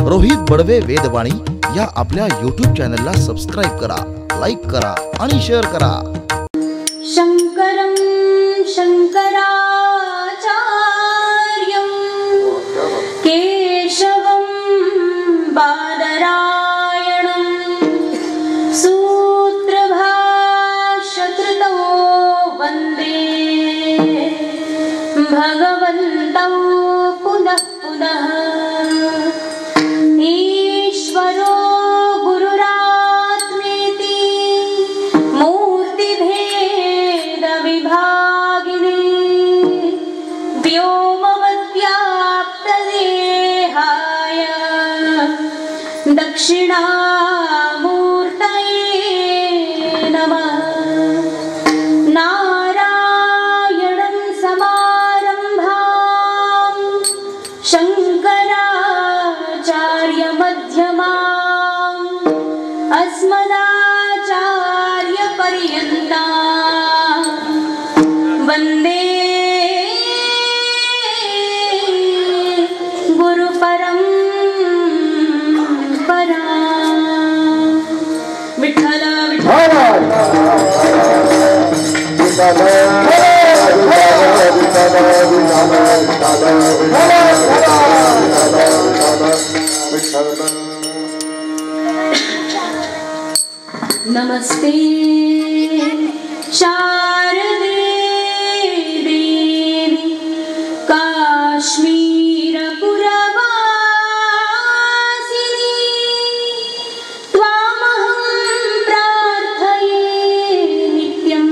रोहित बडवे वेदवाणी या आपल्या YouTube चॅनलला सबस्क्राइब करा, लाईक करा आणि शेअर करा। शंकरं शंकराचार्यं केशवं बादरायणं सूत्रभाष्यकृतो वन्दे भगवन्तौ पुनः पुनः। ईश्वरो गुरुरात्मेति मूर्तिभेदविभागिने व्योमवद्व्याप्तदेहाय दक्षिणामूर्तये नमः। नारायणं समारम्भां शङ्कराचार्यमध्यमाम् अस्मदाचार्यपर्यन्तां वन्दे गुरुपरम्पराम्। विठ्ठल विठ्ठल नमस्ते शारदे देवी काश्मीरपुरवासिनी त्वामहं प्रार्थये नित्यं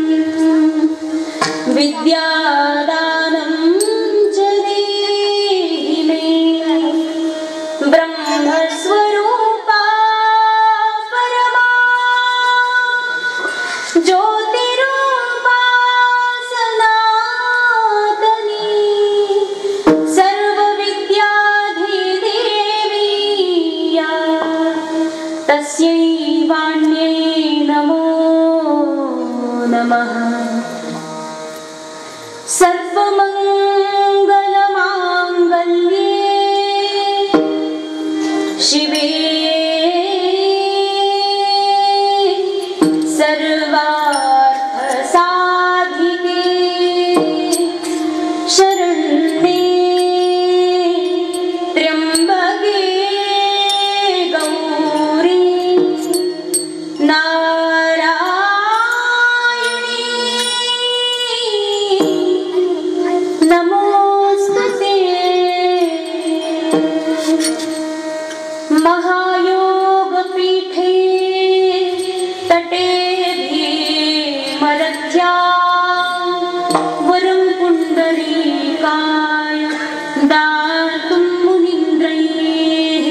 विद्यादानं च देहि मे ब्रह्मस्वरूपा ज्योतिरूपा सनातनी सर्वविद्याधिदेवी या तस्यै वाण्यै नमो नमः। सर्वमङ्गलमाङ्गल्ये शिवे सर्वार्थसाधिके शरण्ये त्र्यम्बके गौरी नारायणी नमोस्तुते। महायोगपीठे तटे भीमरथ्या वरं पुण्डरीकाय दातुं मुनीन्द्रैः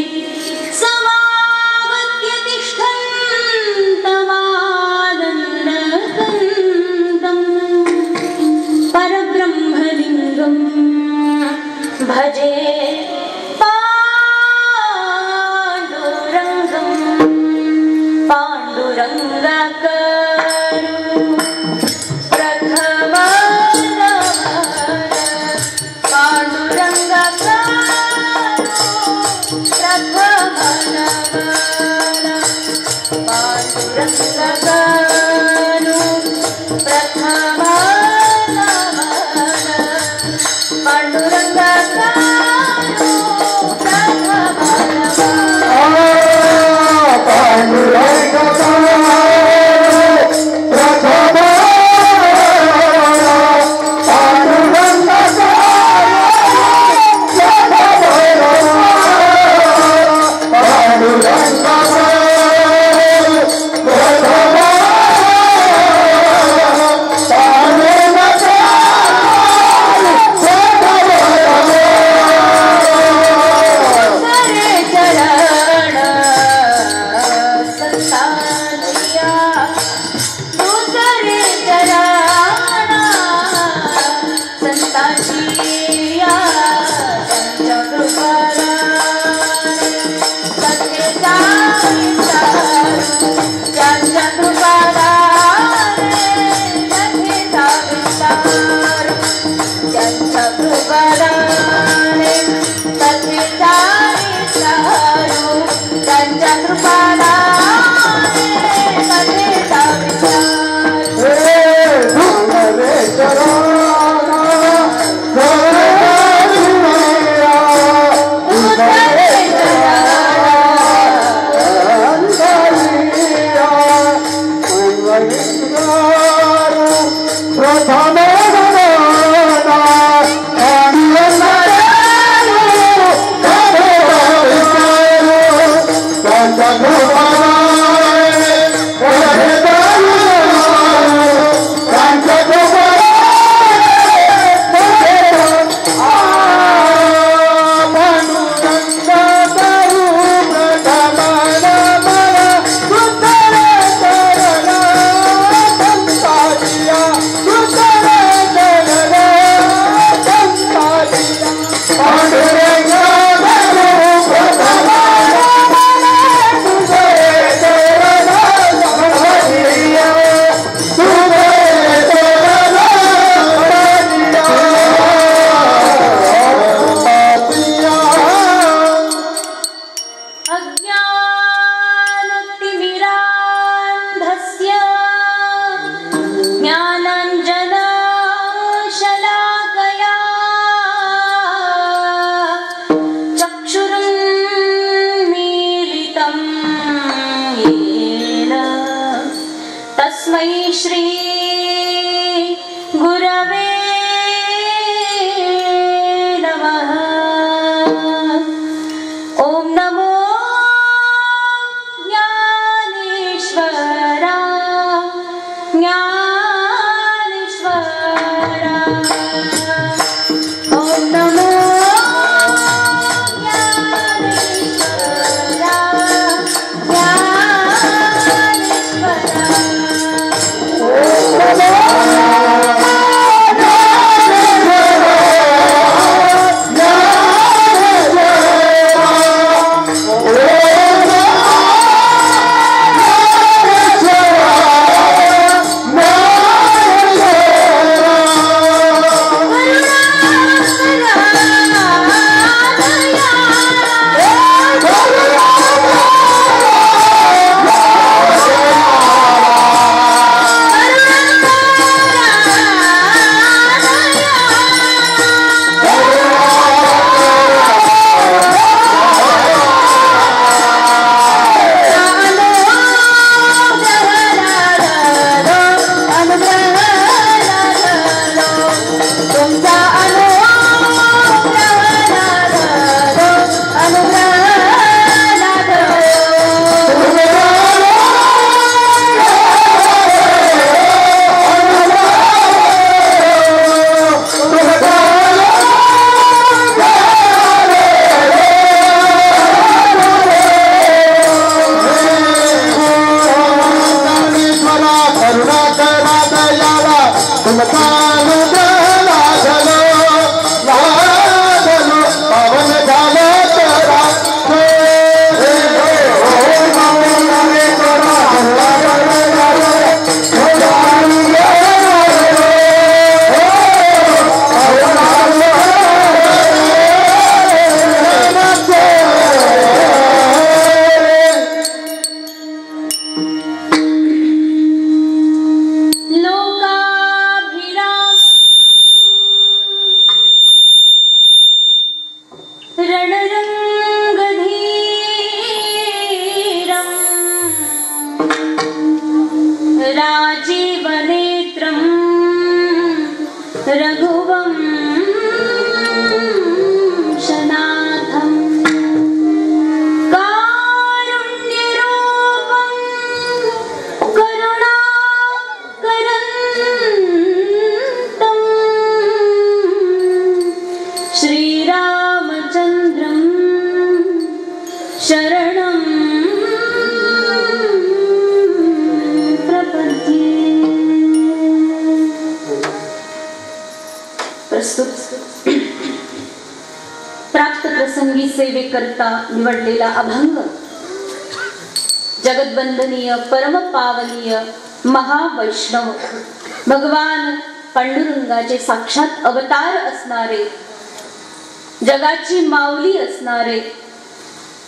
समागत्य तिष्ठन्तमानन्दकन्दं परब्रह्मलिङ्गं भजे पाण्डुरङ्गकरु प्रथम पाण्डुरङ्गकरु प्रथम पाण्डुरङ्गकरु प्रथम पाण्डुरङ्गकरु Thank you. सेवेकरता निवडलेला अभंग जगद्वंदनीय परम पावनीय महावैष्णव भगवान पांडुरंगाचे साक्षात अवतार असणारे जगाची माऊली असणारे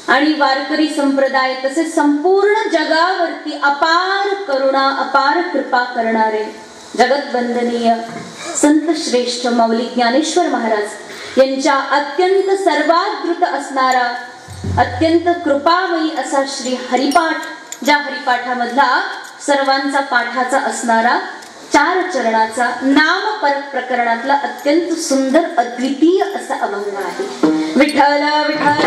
आणि वारकरी संप्रदाय तसेच संपूर्ण जगावरती अपार करुणा अपार कृपा करणारे जगतवंदनीय संत श्रेष्ठ माऊली ज्ञानेश्वर महाराज यांच्या अत्यंत सर्वाद्भुत असणारा अत्यंत कृपामयी असा श्री हरिपाठ, ज्या हरिपाठामधला सर्वांचा पाठाचा असणारा 4 चरणाचा नाम परत प्रकरणातला अत्यंत सुंदर अद्वितीय असा अभंग आहे. विठ्ठल विठ्ठल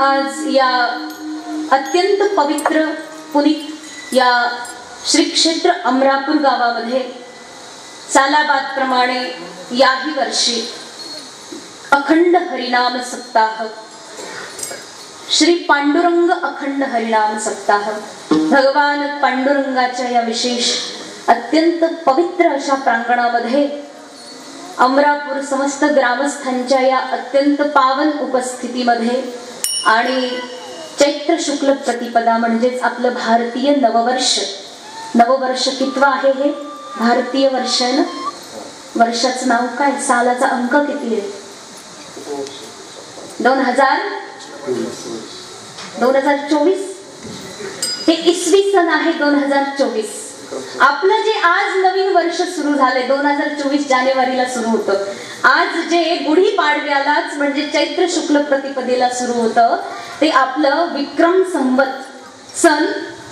आज या अत्यंत पवित्र पुनीत या श्री क्षेत्र अमरापूर गावामध्ये सालाबाद प्रमाणे याही वर्षी अखंड हरिनाम सप्ताह, श्री पांडुरंग अखंड हरिनाम सप्ताह, भगवान पांडुरंगाच्या या विशेष अत्यंत पवित्र अशा प्रांगणामध्ये अमरापूर समस्त ग्रामस्थांच्या या अत्यंत पावन उपस्थितीमध्ये आणि चैत्र शुक्ल प्रतिपदा म्हणजेच आपलं भारतीय नववर्ष, नववर्ष कितवा आहे हे भारतीय वर्ष आहे ना, वर्षाचं नाव काय, सालाचा अंक किती आहे, 2024 हे इसवी सन आहे 2024. आपलं जे आज नवीन वर्ष सुरू झालंय 2024 जानेवारीला सुरू होतं. आज जे गुढी पाडव्यालाच म्हणजे चैत्र शुक्ल प्रतिपदेला सुरू होतं ते आपलं विक्रम संवत सन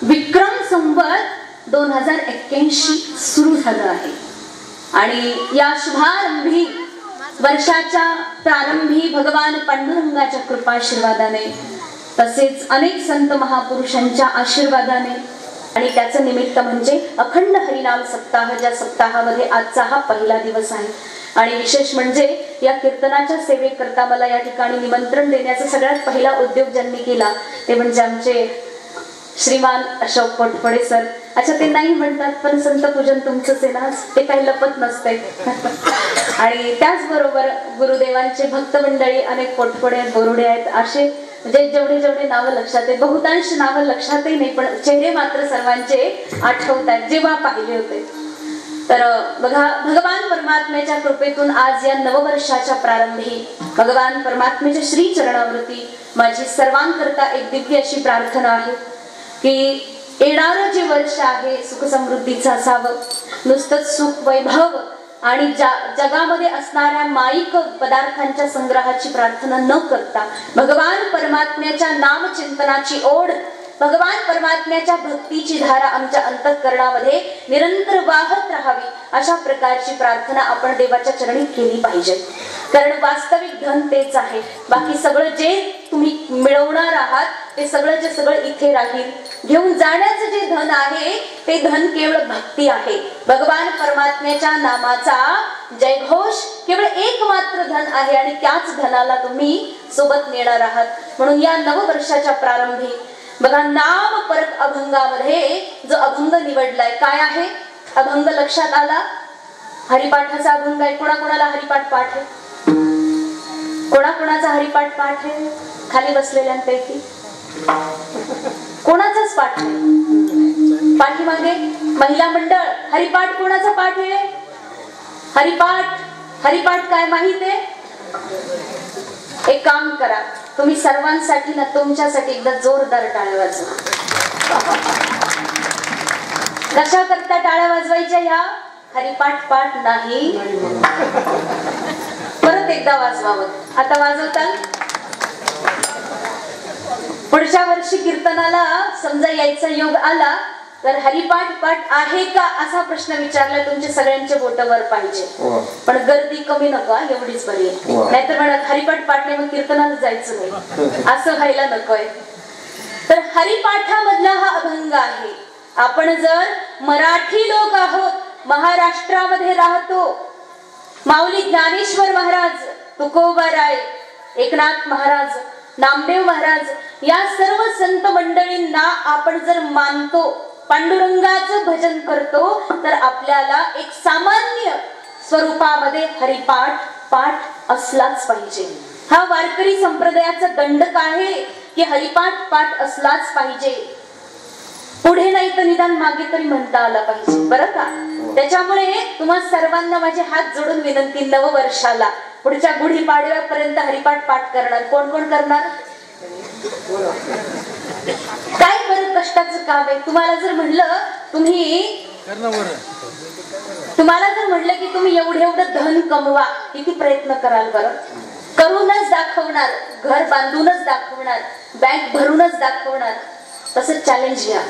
विक्रम संवत 2081 सुरू झालं आहे. आणि या शुभारंभी वर्षाच्या प्रारंभी भगवान पांडुरंगाच्या कृपाशीर्वादाने तसेच अनेक संत महापुरुषांच्या आशीर्वादाने आणि त्याचं निमित्त म्हणजे अखंड हरिनाम सप्ताह, ज्या सप्ताहामध्ये आजचा हा पहिला दिवस आहे. आणि विशेष म्हणजे या कीर्तनाच्या सेवेकरता मला या ठिकाणी निमंत्रण देण्याचा सगळ्यात पहिला उद्योग ज्यांनी केला ते म्हणजे आमचे श्रीमान अशोक पोटफळे सर. अच्छा, ते नाही म्हणतात पण संत पूजन तुमचंच आहे ना, ते काही लपत नसते. आणि त्याचबरोबर गुरुदेवांचे भक्त मंडळी अनेक पोटफळे आहेत, बोरुडे आहेत, असे म्हणजे जेवढे नावं लक्षात आहेत, बहुतांश नावं लक्षातही नाही पण चेहरे मात्र सर्वांचे आठवत आहेत जेव्हा पाहिले होते. तर बघा, भगवान परमात्म्याच्या कृपेतून आज या नववर्षाच्या प्रारंभी भगवान परमात्म्याच्या श्री चरणावरती माझी सर्वांकरता एक दिव्य अशी प्रार्थना आहे की येणारं जे वर्ष आहे सुख समृद्धीचं असावं. नुसतंच सुख वैभव आणि जगामध्ये असणाऱ्या माईक पदार्थांच्या संग्रहाची प्रार्थना न करता भगवान परमात्म्याच्या नामचिंतनाची ओढ, भगवान परमात्म्याच्या भक्तीची धारा आमच्या अंतःकरणामध्ये निरंतर वाहत राहावी अशा प्रकारची प्रार्थना आपण देवाच्या चरणी केली पाहिजे. कारण वास्तविक धन तेच आहे. बाकी सगळं जे तुम्ही मिळवणार आहात ते सगळं इथे राहील. घेऊन जाण्याचं जे धन आहे ते धन केवळ भक्ती आहे. भगवान परमात्म्याच्या नामाचा जयघोष केवळ एकमात्र धन आहे आणि त्याच धनाला तुम्ही सोबत नेणार आहात. म्हणून या नववर्षाच्या प्रारंभी बघा, नाम परत अभंगामध्ये जो अभंग निवडलाय काय आहे, अभंग लक्षात आला, हरिपाठाचा अभंग आहे. कोणाकोणाला हरिपाठ पाठ आहे, कोणाकोणाचा हरिपाठ पाठ आहे, खाली बसलेल्यांपैकी कोणाचाच पाठ आहे. पाठीमागे महिला मंडळ, हरिपाठ कोणाचा पाठ आहे, हरिपाठ काय माहित आहे. एक काम करा, तुम्ही सर्वांसाठी ना तुमच्यासाठी एकदा जोरदार टाळ्या वाजवा. कशा करता टाळ्या वाजवायच्या, या हरिपाठ पाठ नाही परत एकदा वाजवावं. आता वाजवता, पुढच्या वर्षी कीर्तनाला समजा यायचा योग आला तर हरिपाठ पाठ आहे का असा प्रश्न विचारला, तुमचे सगळ्यांचे बोट वर पाहिजे. पण गर्दी कमी नका, एवढीच बरी आहे. नाहीतर म्हणत हरिपाठ पाठ नाही मग कीर्तनाला जायचं नाही, असं व्हायला नकोय. तर हरिपाठामधला हा अभंग आहे. आपण जर मराठी लोक आहोत, महाराष्ट्रामध्ये राहतो, माऊली ज्ञानेश्वर महाराज, तुकोबाराय, एकनाथ महाराज, नामदेव महाराज या सर्व संत मंडळींना आपण जर मानतो, पांडुरंगाचं भजन करतो, तर आपल्याला एक सामान्य स्वरूपामध्ये हरिपाठ पाठ असलाच पाहिजे. हा वारकरी संप्रदायाचा दंडक आहे की हरिपाठ पाठ असलाच पाहिजे, पुढे नाही तर निदान मागे तरी म्हणता आला पाहिजे, बरं का? त्याच्यामुळे तुम्हा सर्वांना माझे हात जोडून विनंती, नववर्षाला पुढच्या गुढीपाडव्यापर्यंत हरिपाठ पाठ करणार कोण कोण करणार? काय बरं कष्टाचं काम आहे. तुम्हाला जर म्हणलं की तुम्ही एवढं धन कमवा, किती प्रयत्न कराल बरं? करूनच दाखवणार, घर बांधूनच दाखवणार, बँक भरूनच दाखवणार. तसंच चॅलेंज घ्या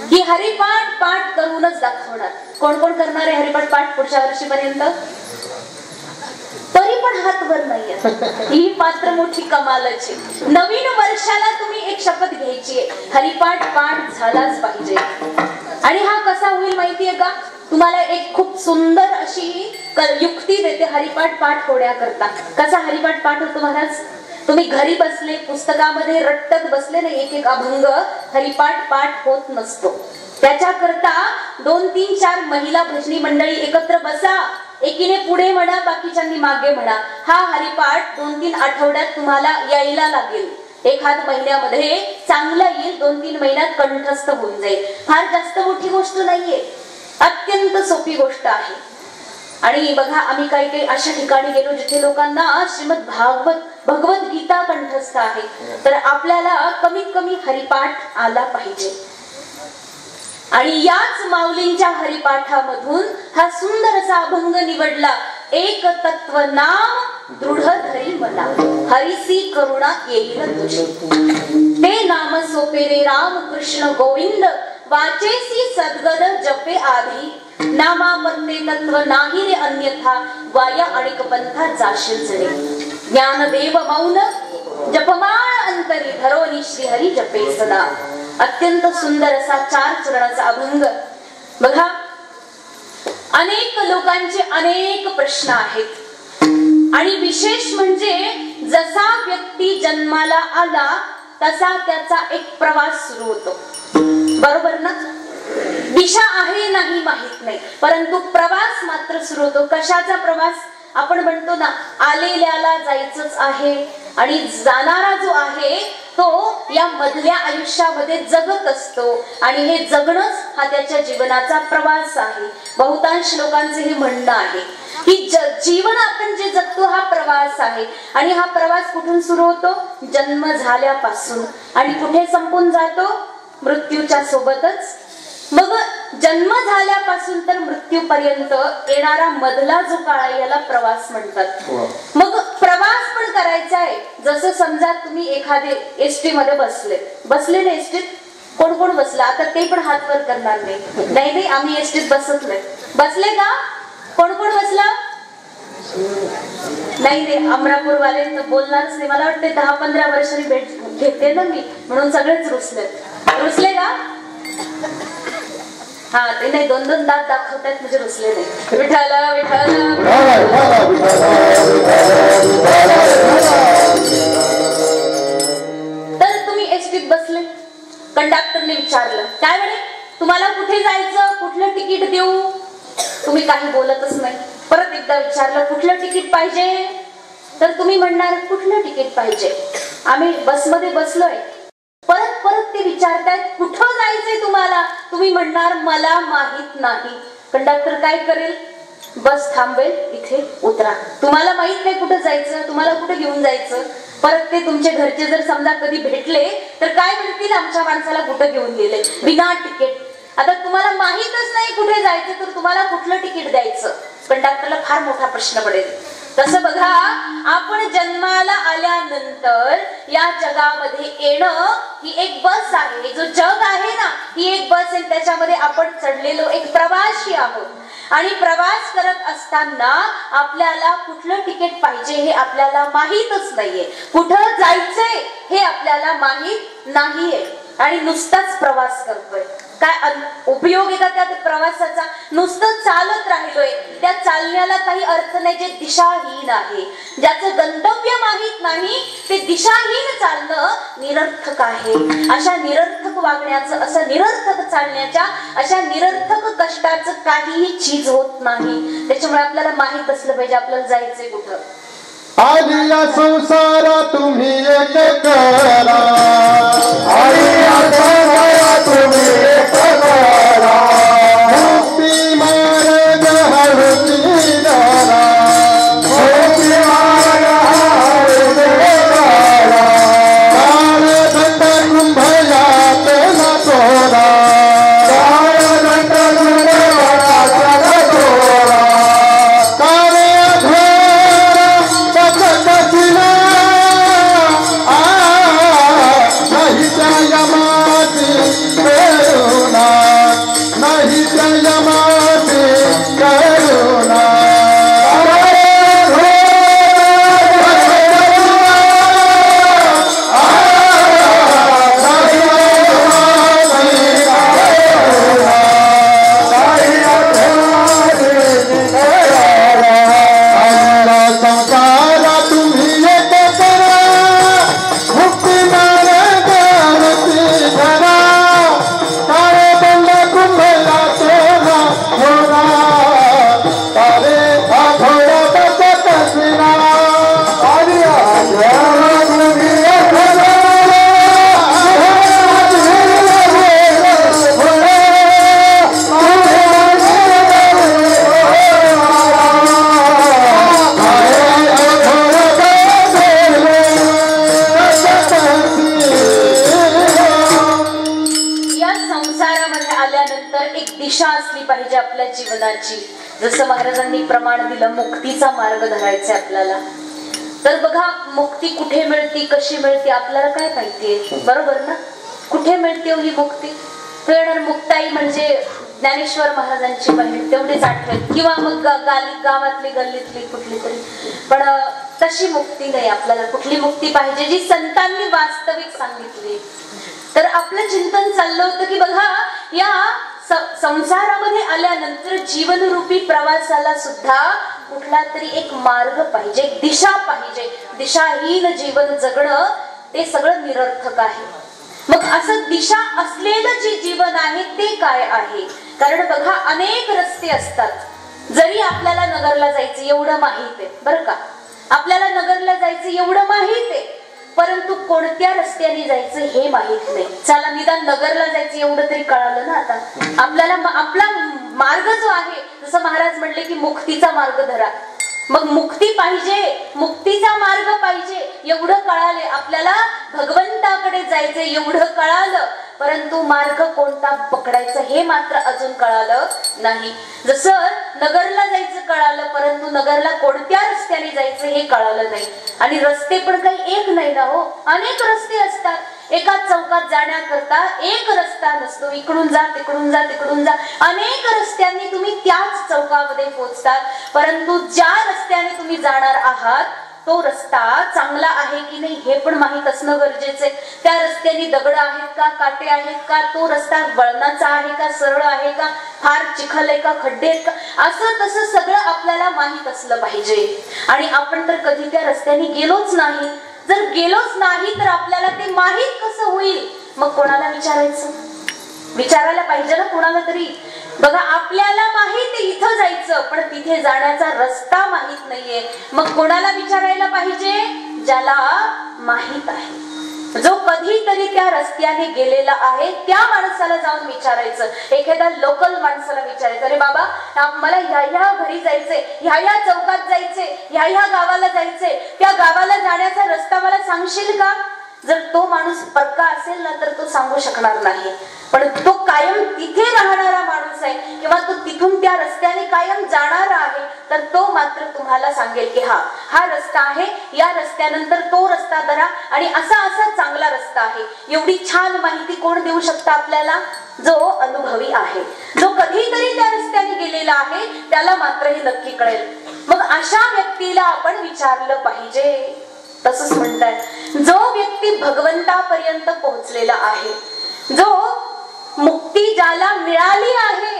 की हरिपाठ पाठ करूनच दाखवणार. कोण कोण करणार आहे हरिपाठ पाठ पुढच्या वर्षीपर्यंत? तरी पण हात वर नाहीये. ही मात्र मोठी कमालच आहे. नवीन वर्षाला तुम्ही एक शपथ घ्यायची आहे, हरिपाठ पाठ झालाच पाहिजे. आणि हा कसा होईल माहितीये का? तुम्हाला एक खूप सुंदर अशी युक्ती देते हरिपाठ पाठ होण्याकरता. कसा हरिपाठ पाठ होतो महाराज? तुम्ही घरी बसले पुस्तकामध्ये रट्टत बसले ना एक एक अभंग, हरिपाठ पाठ होत नसतो. त्याच्याकरता 2, 3, 4 महिला भजनी मंडळी एकत्र बसा, एकीने पुढे म्हणा, बाकीच्यांनी मागे म्हणा. हा हरिपाठ 2-3 आठवड्यात तुम्हाला यायला लागेल. एखाद महिन्यामध्ये चांगला येईल, 2-3 महिन्यात कंठस्थ होऊन जाईल. फार जास्त मोठी गोष्ट नाहीये, अत्यंत सोपी गोष्ट आहे. आणि बघा, आम्ही काही अशा ठिकाणी गेलो जिथे लोकांना श्रीमद भगवद्गीता कंठस्थ आहे. तर आपल्याला कमीत कमी हरिपाठ आला पाहिजे. आणि याच माऊलींच्या हरिपाठामधून हा सुंदर असा अभंग निवडला. एक तत्व नाम दृढ धरी मला, हरिसी करुणा येईल तुझी. ते नाम सोपे रे राम कृष्ण गोविंद, वाचेसी सद्गद जपे आधी. नामापत्ते तत्व नाही रे अन्यथा, वाया अनेक पंथा जाशील जडे. ज्ञानदेव मौन जपमाळ अंतरी, धरोनी श्री हरी जपे सदा. अत्यंत सुंदर असा 4 चरणाचा अभंग. बघा, अनेक लोकांचे अनेक प्रश्न आहेत. आणि विशेष म्हणजे जसा व्यक्ती जन्माला आला तसा त्याचा एक प्रवास सुरू होतो, बरोबर ना? दिशा आहे नाही माहित नाही, परंतु प्रवास मात्र सुरू होतो. कशाचा प्रवास? आपण म्हणतो ना, आलेल्याला जायचंच आहे आणि जाणारा जो आहे तो या मधल्या आयुष्यामध्ये जगत असतो. आणि हे जगणंच हा त्याच्या जीवनाचा प्रवास आहे. बहुतांश लोकांचे हे म्हणणं आहे की जीवन आपण जे जगतो हा प्रवास आहे. आणि हा प्रवास कुठून सुरू होतो? जन्म झाल्यापासून. आणि कुठे संपून जातो? मृत्यूच्या सोबतच. मग जन्म झाल्यापासून तर मृत्यूपर्यंत येणारा मधला जो काळ आहे याला प्रवास म्हणतात. मग प्रवास पण करायचा आहे. जसं समजा तुम्ही एखादे एसटी मध्ये बसले ना, एसटीत कोण कोण बसला? आता ते पण हात वर करणार नाही. आम्ही एसटीत बसले का? कोण कोण बसला? नाही, अमरापूर वाले तर बोलणारच नाही. मला वाटते 10-15 वर्षांनी भेट घेते ना मी, म्हणून सगळेच रुसले का? हा, ते नाही, 2-2 दात दाखवतात म्हणजे रुसले नाही. विठ्ठल विठ्ठल. तर तुम्ही एसटीत बसले, कंडक्टरने विचारलं, काय म्हणे, तुम्हाला कुठे जायचं, कुठलं तिकीट देऊ? तुम्ही काही बोलतच नाही. परत एकदा विचारलं, कुठलं तिकीट पाहिजे? तर तुम्ही म्हणणार, कुठलं तिकीट पाहिजे? आम्ही बसमध्ये बसलोय. परत ते विचारतायत, कुठं जायचंय तुम्हाला? तुम्ही म्हणणार, मला माहित नाही. कंडक्टर काय करेल? बस थांबेल, इथे उतरा. तुम्हाला माहित नाही कुठं जायचं, तुम्हाला कुठे घेऊन जायचं. परत ते तुमचे घरचे जर समजा कधी भेटले तर काय म्हणतील, आमच्या माणसाला कुठं घेऊन गेले बिना तिकीट. आता तुम्हाला माहितच नाही कुठे जायचं, तर तुम्हाला कुठलं तिकीट द्यायचं? कंडक्टरला फार मोठा प्रश्न पडेल. तसं बघा, आपण जन्माला आल्यानंतर या जगामध्ये येणं ही एक बस आहे. जो जग आहे ना, ही एक बस आहे. त्याच्यामध्ये आपण चढलेलो एक प्रवासी आहोत. आणि प्रवास करत असताना आपल्याला कुठलं तिकीट पाहिजे हे आपल्याला माहीतच नाहीये. कुठं जायचंय हे आपल्याला माहीत नाहीये. आणि नुसताच प्रवास करतोय. काय उपयोग आहे का त्या प्रवासाचा? नुसतं चालत राहिलोय, त्या चालण्याला काही अर्थ नाही. जे दिशाहीन आहे, ज्याचं गंतव्य माहित नाही, ते दिशाहीन चालणं निरर्थक आहे. अशा निरर्थक वागण्याचं, असं निरर्थक चालण्याच्या, अशा निरर्थक कष्टाचं काहीही चीज होत नाही. त्याच्यामुळे आपल्याला माहित असलं पाहिजे आपल्याला जायचंय कुठं. आलिया संसारा तुम्ही एक करा, आलिया संसारा तुम्ही एक करा, मुक्ती मार्ग हळूची दारा, मुक्ती मार्ग हळूची दारा, काळदंड कुंभयात न तोरा, काळदंड कुंभयात न तोरा, नहीं जयमाते करुणा, संसारा तुम्ही एक करा, मुक्ती मार्ग हळूची धरा, काळदंड कुंभयात न तोरा, तारे आठवड्या बसत शिरा, आलिया तुम्ही एक करा, संसारामध्ये आल्यानंतर एक दिशा असली पाहिजे आपल्या जीवनाची. जसं महाराजांनी प्रमाण दिलं मुक्तीचा मार्ग धरायचा आपल्याला. तर बघा मुक्ती कुठे मिळते, कशी मिळते आपल्याला काय माहितीये, बरोबर ना? कुठे मिळते ही मुक्ती? तर मुक्ताई म्हणजे ज्ञानेश्वर महाराजांची बहीण तेवढीच आठवत, किंवा मग गावातली गल्लीतली कुठली तरी. पण तशी मुक्ती नाही आपल्याला. कुठली मुक्ती पाहिजे जी संतांनी वास्तविक सांगितली. तर आपलं चिंतन चाललं होतं की बघा या संसारामध्ये आल्यानंतर जीवनरूपी प्रवासाला सुद्धा कुठला तरी एक मार्ग पाहिजे, एक दिशा पाहिजे. दिशाहीन जीवन जगणं ते सगळं निरर्थक आहे. मग असं दिशा असलेलं जे जीवन आहे ते काय आहे? कारण बघा अनेक रस्ते असतात. जरी आपल्याला नगरला जायचं एवढं माहित आहे बरं का, आपल्याला नगरला जायचं एवढं माहित आहे, परंतु कोणत्या रस्त्याने जायचं हे माहित नाही. चला निदान नगरला जायचं एवढं तरी कळालं ना. आता आपल्याला आपला मार्ग जो आहे, जसं महाराज म्हणले की मुक्तीचा मार्ग धरा. मग मुक्ती पाहिजे, मुक्तीचा मार्ग पाहिजे एवढं कळाले आपल्याला. भगवंताकडे जायचं एवढं कळालं, परंतु मार्ग कोणता पकडायचा हे मात्र अजून कळालं नाही. जसं नगरला जायचं कळालं, परंतु नगरला कोणत्या रस्त्याने जायचं हे कळालं नाही. आणि रस्ते पण काही एक नाही ना हो, अनेक रस्ते असतात. एकाच चौकात जाण्याकरता एक रस्ता नसतो. इकडून जा तिकडून जा तिकडून जा, अनेक रस्त्यांनी तुम्ही त्याच चौकामध्ये पोहोचतात. परंतु ज्या रस्त्याने तुम्ही जाणार आहात तो रस्ता चांगला आहे की नाही हे पण माहित असणं गरजेचं आहे. त्या रस्त्याने दगड आहेत का, काटे आहेत का, तो रस्ता वळणाचा आहे का, सरळ आहे का, फार चिखल आहे का, खड्डे आहेत का, असं तसं सगळं आपल्याला माहित असलं पाहिजे. आणि आपण तर कधी त्या रस्त्याने गेलोच नाही. जर गेलोच नाही तर आपल्याला ते माहित कसं होईल? मग कोणाला विचारायचं? विचारायला पाहिजे ना कोणाला तरी. बघा आपल्याला माहित आहे इथं जायचं, पण तिथे जाण्याचा रस्ता माहित नाहीये. मग कोणाला विचारायला पाहिजे? ज्याला माहित आहे, जो कधीतरी त्या रस्त्याने गेलेला आहे त्या माणसाला जाऊन विचारायचं. एखाद्या लोकल माणसाला विचारायचं, अरे बाबा मला ह्या घरी जायचंय, ह्या चौकात जायचंय, ह्या गावाला जायचंय, त्या गावाला जाण्याचा रस्ता मला सांगशील का? जर तो माणूस पक्का असेल ना तर तो सांगू शकणार नाही. पण तो कायम तिथे राहणारा माणूस आहे किंवा तो तिथून त्या रस्त्याने कायम जाणारा आहे, तर तो मात्र तुम्हाला सांगेल की हा रस्ता आहे, या रस्त्यानंतर तो रस्ता धरा आणि असा असा चांगला रस्ता आहे. एवढी छान माहिती कोण देऊ शकतं आपल्याला? जो अनुभवी आहे, जो कधीतरी त्या रस्त्याने गेलेला आहे, त्याला मात्र हे नक्की कळेल. मग अशा व्यक्तीला आपण विचारलं पाहिजे. तसंच म्हणताय, जो व्यक्ती भगवंतापर्यंत पोहोचलेला आहे, जो मुक्ती ज्याला मिळाली आहे,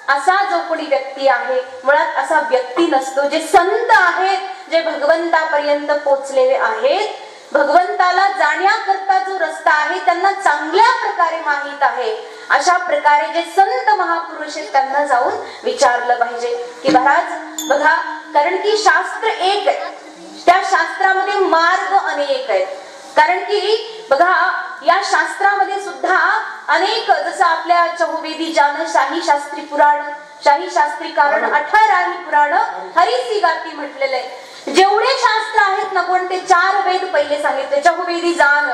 असा जो कोणी व्यक्ती आहे, मुळात असा व्यक्ती नसतो. जे संत आहेत, जे भगवंतापर्यंत पोहोचलेले आहेत, भगवंताला जाण्याकरता जो रस्ता आहे त्यांना चांगल्या प्रकारे माहित आहे, अशा प्रकारे जे संत महापुरुष आहेत त्यांना जाऊन विचारलं पाहिजे की महाराज बघा, कारण की शास्त्र एक आहे, त्या शास्त्रामध्ये मार्ग अनेक आहेत. कारण की बघा या शास्त्रामध्ये सुद्धा अनेक, जसं आपल्या चहुवेदी जान शाही शास्त्री पुराण, शाही शास्त्री कारण 18 पुराण हरिसी गाती म्हटलेलं आहे. जेवढे शास्त्र आहेत ना, कोणते 4 वेद पहिले सांगितले, चहुवेदी जान,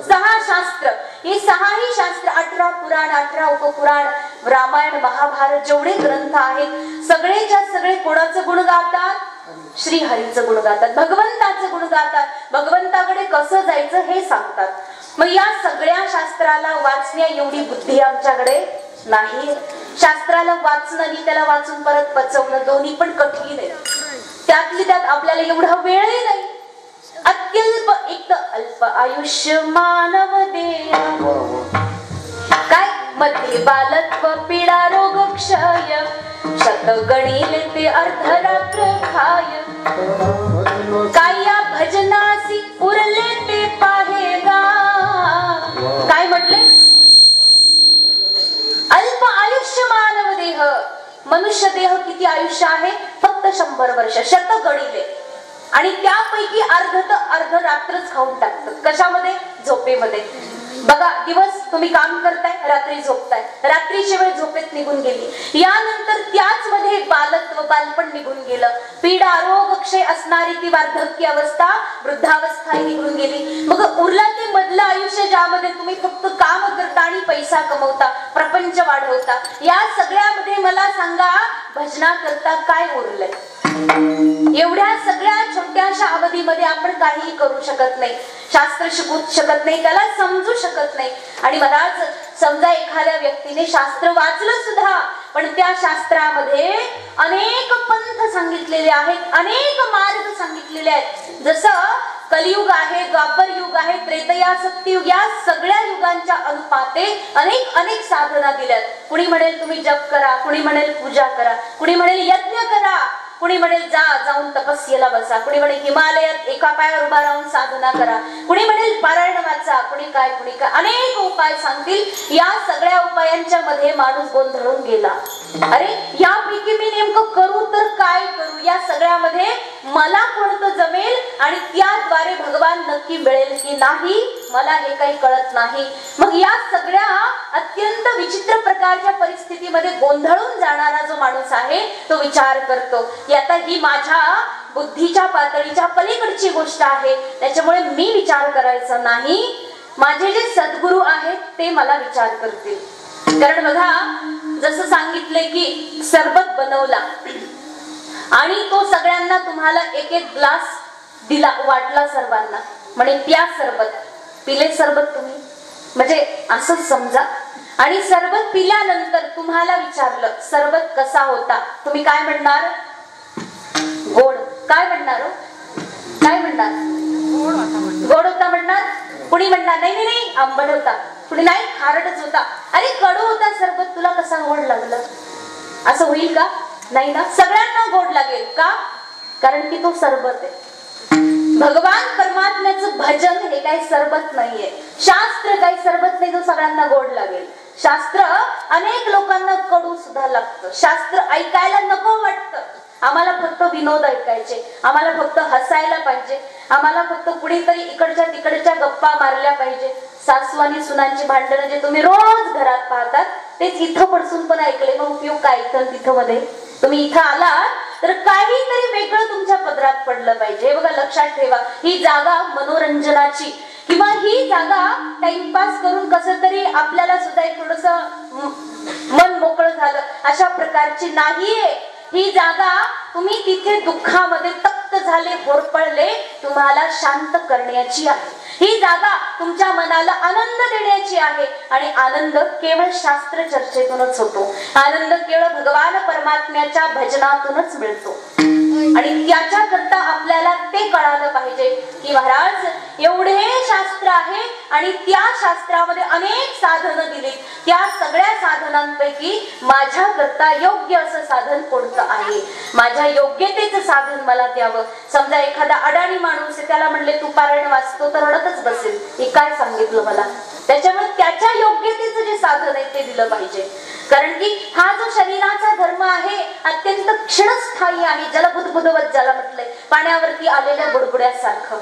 6 शास्त्र, हे 6ही शास्त्र, 18 पुराण, 18 उपपुराण, रामायण महाभारत जेवढे ग्रंथ आहेत सगळेच्या सगळे कोणाचं गुण गातात? श्री हरीचं गुण गातात, भगवंताचं गुण गातात, भगवंताकडे कसं जायचं हे सांगतात. मग या सगळ्या शास्त्राला वाचण्या एवढी बुद्धी आमच्याकडे नाही. शास्त्राला वाचणं आणि त्याला वाचून परत पचवणं दोन्ही पण कठीण आहे. त्यातली त्यात आपल्याला एवढा वेळही नाही. अत्यल्प एक तर अल्प आयुष्य मानव देह, काय मध्ये बालत्व पीडा रोग क्षय, शत गणिले ते अर्धरात्र खाय, काय या भजनासी उरले ते पाहेगा. काय म्हटले? अल्प आयुष्य मानव देह. मनुष्य देह किती आयुष्य आहे? फक्त 100 वर्ष, शत गणिले, आणि त्यापैकी अर्ध रात्रच खाऊन टाकतात. कशामध्ये? झोपेमध्ये. बघा दिवस तुम्ही काम करताय, रात्री झोपताय, रात्रीची वेळ झोपेत निघून गेली, यानंतर त्याच मध्ये बालत्व बालपण निघून गेलं, पीडा रोग क्षय असणारी ती वार्धक्य अवस्था, वृद्धावस्था निघून गेली. मग उरला ते मधलं आयुष्य ज्यामध्ये तुम्ही फक्त काम करता आणि पैसा कमवता, प्रपंच वाढवता. या सगळ्यामध्ये मला सांगा भजना करता काय उरलंय? एवढ्या सगळ्या छोट्याशा अवधीमध्ये आपण काही करू शकत नाही, शास्त्र शिकू शकत नाही, त्याला समजू शकत नाही. आणि महाराज समजा एखाद्या व्यक्तीने शास्त्र वाचलं सुद्धा, पण त्या शास्त्रामध्ये अनेक पंथ सांगितलेले आहेत, अनेक मार्ग सांगितलेले आहेत. जसं कलियुग आहे, द्वापर युग आहे, त्रेतया सत्ययुग, या सगळ्या युगांच्या अनुपाते अनेक साधना दिल्यात. कुणी म्हणेल तुम्ही जप करा, कुणी म्हणेल पूजा करा, कुणी म्हणेल यज्ञ करा, कुणी म्हणेल जाऊन तपस्येला बसा, कुणी म्हणेल हिमालयात एका पायावर उभा राहून साधना करा, कुणी म्हणेल पारायण वाचा, कुणी काय अनेक उपाय सांगतील. या सगळ्या उपायांच्या मध्ये माणूस गोंधळून गेला. अरे यापैकी मी नेमकं करू तर काय करू? या सगळ्यामध्ये मला कोणतं जमेल आणि त्याद्वारे भगवान नक्की मिळेल की नाही, मला हे काही कळत नाही. मग या सगळ्या अत्यंत विचित्र प्रकारच्या परिस्थितीमध्ये गोंधळून जाणारा जो माणूस आहे तो विचार करतो की आता ही माझ्या बुद्धीच्या पातळीच्या पलीकडची गोष्ट आहे, त्याच्यामुळे मी विचार करायचा नाही, माझे जे सद्गुरू आहेत ते मला विचार करतील. कारण बघा जसं सांगितले की सरबत बनवला आणि तो सगळ्यांना तुम्हाला एक ग्लास दिला, वाटला सर्वांना, म्हणे प्या सरबत. पिले सरबत तुम्ही? म्हणजे असं समजा. आणि सरबत पिल्यानंतर तुम्हाला विचारलं सरबत कसा होता, तुम्ही काय म्हणणार? गोड. काय म्हणणार? काय म्हणणार? गोड होता म्हणणार. कुणी म्हणणार नाही नाही आंबट होता, कुणी नाही खारटच होता. अरे कडू होता सरबत, तुला कसा गोड लागलं? असं होईल का? नाही ना. सगळ्यांना गोड लागेल का? कारण की तो सरबत आहे. भगवान परमात्म्याचं भजन हे काही सरबत नाहीये, शास्त्र काही सरबत नाही जो सगळ्यांना गोड लागेल. शास्त्र अनेक लोकांना कडू सुद्धा लागतं, शास्त्र ऐकायला नको वाटतं. आम्हाला फक्त विनोद ऐकायचे, आम्हाला फक्त हसायला पाहिजे, आम्हाला फक्त कुणीतरी इकडच्या तिकडच्या गप्पा मारल्या पाहिजे. सासू आणि सुनांची भांडणं जे तुम्ही रोज घरात पाहतात तेच इथं पडसून पण ऐकले, मग उपयोग काय इथं तिथं मध्ये? तुम्ही इथं आलात तर काहीतरी वेगळं तुमच्या पदरात पडलं पाहिजे. बघा लक्षात ठेवा, ही जागा मनोरंजनाची किंवा ही जागा टाइमपास करून कसं तरी आपल्याला सुद्धा एक थोडस मन मोकळं झालं अशा प्रकारची नाहीये. ही जागा तुम्ही तिथे दुःखामध्ये तप्त झाले, होरपळले, तुम्हाला शांत करण्याची आहे. ही जागा तुमच्या मनाला आनंद देण्याची आहे आणि आनंद केवळ शास्त्र चर्चेतूनच होतो, आनंद केवळ भगवान परमात्म्याच्या भजनातूनच मिळतो. आणि त्याच्याकरता आपल्याला ते कळालं पाहिजे की महाराज एवढे शास्त्र आहे आणि त्या शास्त्रामध्ये अनेक साधनं दिली, त्या सगळ्या साधनांपैकी माझ्याकरता योग्य असं साधन कोणतं आहे, माझ्या योग्यतेचं साधन मला द्यावं. समजा एखादा अडाणी माणूस आहे, त्याला म्हणले तू पारायण वाचतो तर रडतच बसेल, हे काय सांगितलं मला. त्याच्यामुळे त्याच्या योग्यतेचं जे साधन आहे ते दिलं पाहिजे. कारण की हा जो शरीराचा धर्म आहे अत्यंत क्षणस्थायी आहे, जलबुदबुदवत ज्याला म्हटलंय, पाण्यावरती आलेल्या बुडबुड्यासारखं.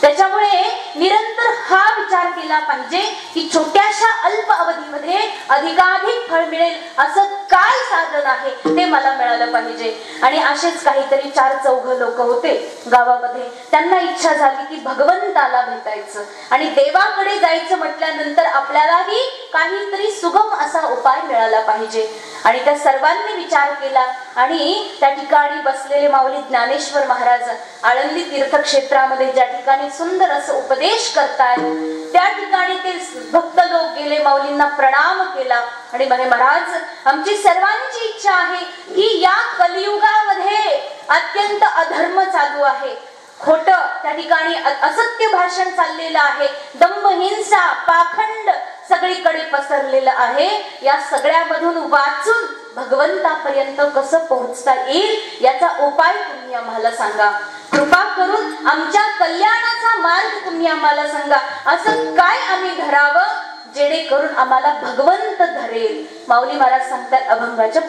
त्याच्यामुळे निरंतर हा विचार केला पाहिजे की छोट्याशा अल्प अवधीमध्ये अधिकाधिक फळ मिळेल असं काय साधन आहे ते मला मिळालं पाहिजे. आणि असेच काहीतरी 4-4 लोक होते गावामध्ये. त्यांना इच्छा झाली की भगवंताला भेटायचं आणि देवाकडे जायचं म्हटल्यानंतर आपल्यालाही काहीतरी सुगम असा उपाय मिळाला पाहिजे. आणि त्या सर्वांनी विचार केला आणि त्या ठिकाणी बसलेले माऊली ज्ञानेश्वर महाराज आळंदी तीर्थक्षेत्रामध्ये ज्या ठिकाणी सुंदर असं उपदेश करतात त्या ठिकाणी ते भक्त लोक गेले, माऊलींना प्रणाम केला आणि म्हणे, महाराज आमची सर्वांची इच्छा आहे की या कलियुगामध्ये अत्यंत अधर्म चालू आहे, खोट त्या ठिकाणी असत्य भाषण चाललेलं आहे, दंभ हिंसा पाखंड सगळीकडे पसरलेलं आहे. या सगळ्यामधून वाचून भगवंतापर्यंत कसं पोहोचता येईल याचा उपाय तुम्ही आम्हाला सांगा. कृपा करून आमच्या कल्याणाचा मार्ग तुम्ही आम्हाला सांगा. असं काय आम्ही धरावं जेणेकरून आम्हाला भगवंत धरेल. माऊली महाराज सांगतात अभंगाच्या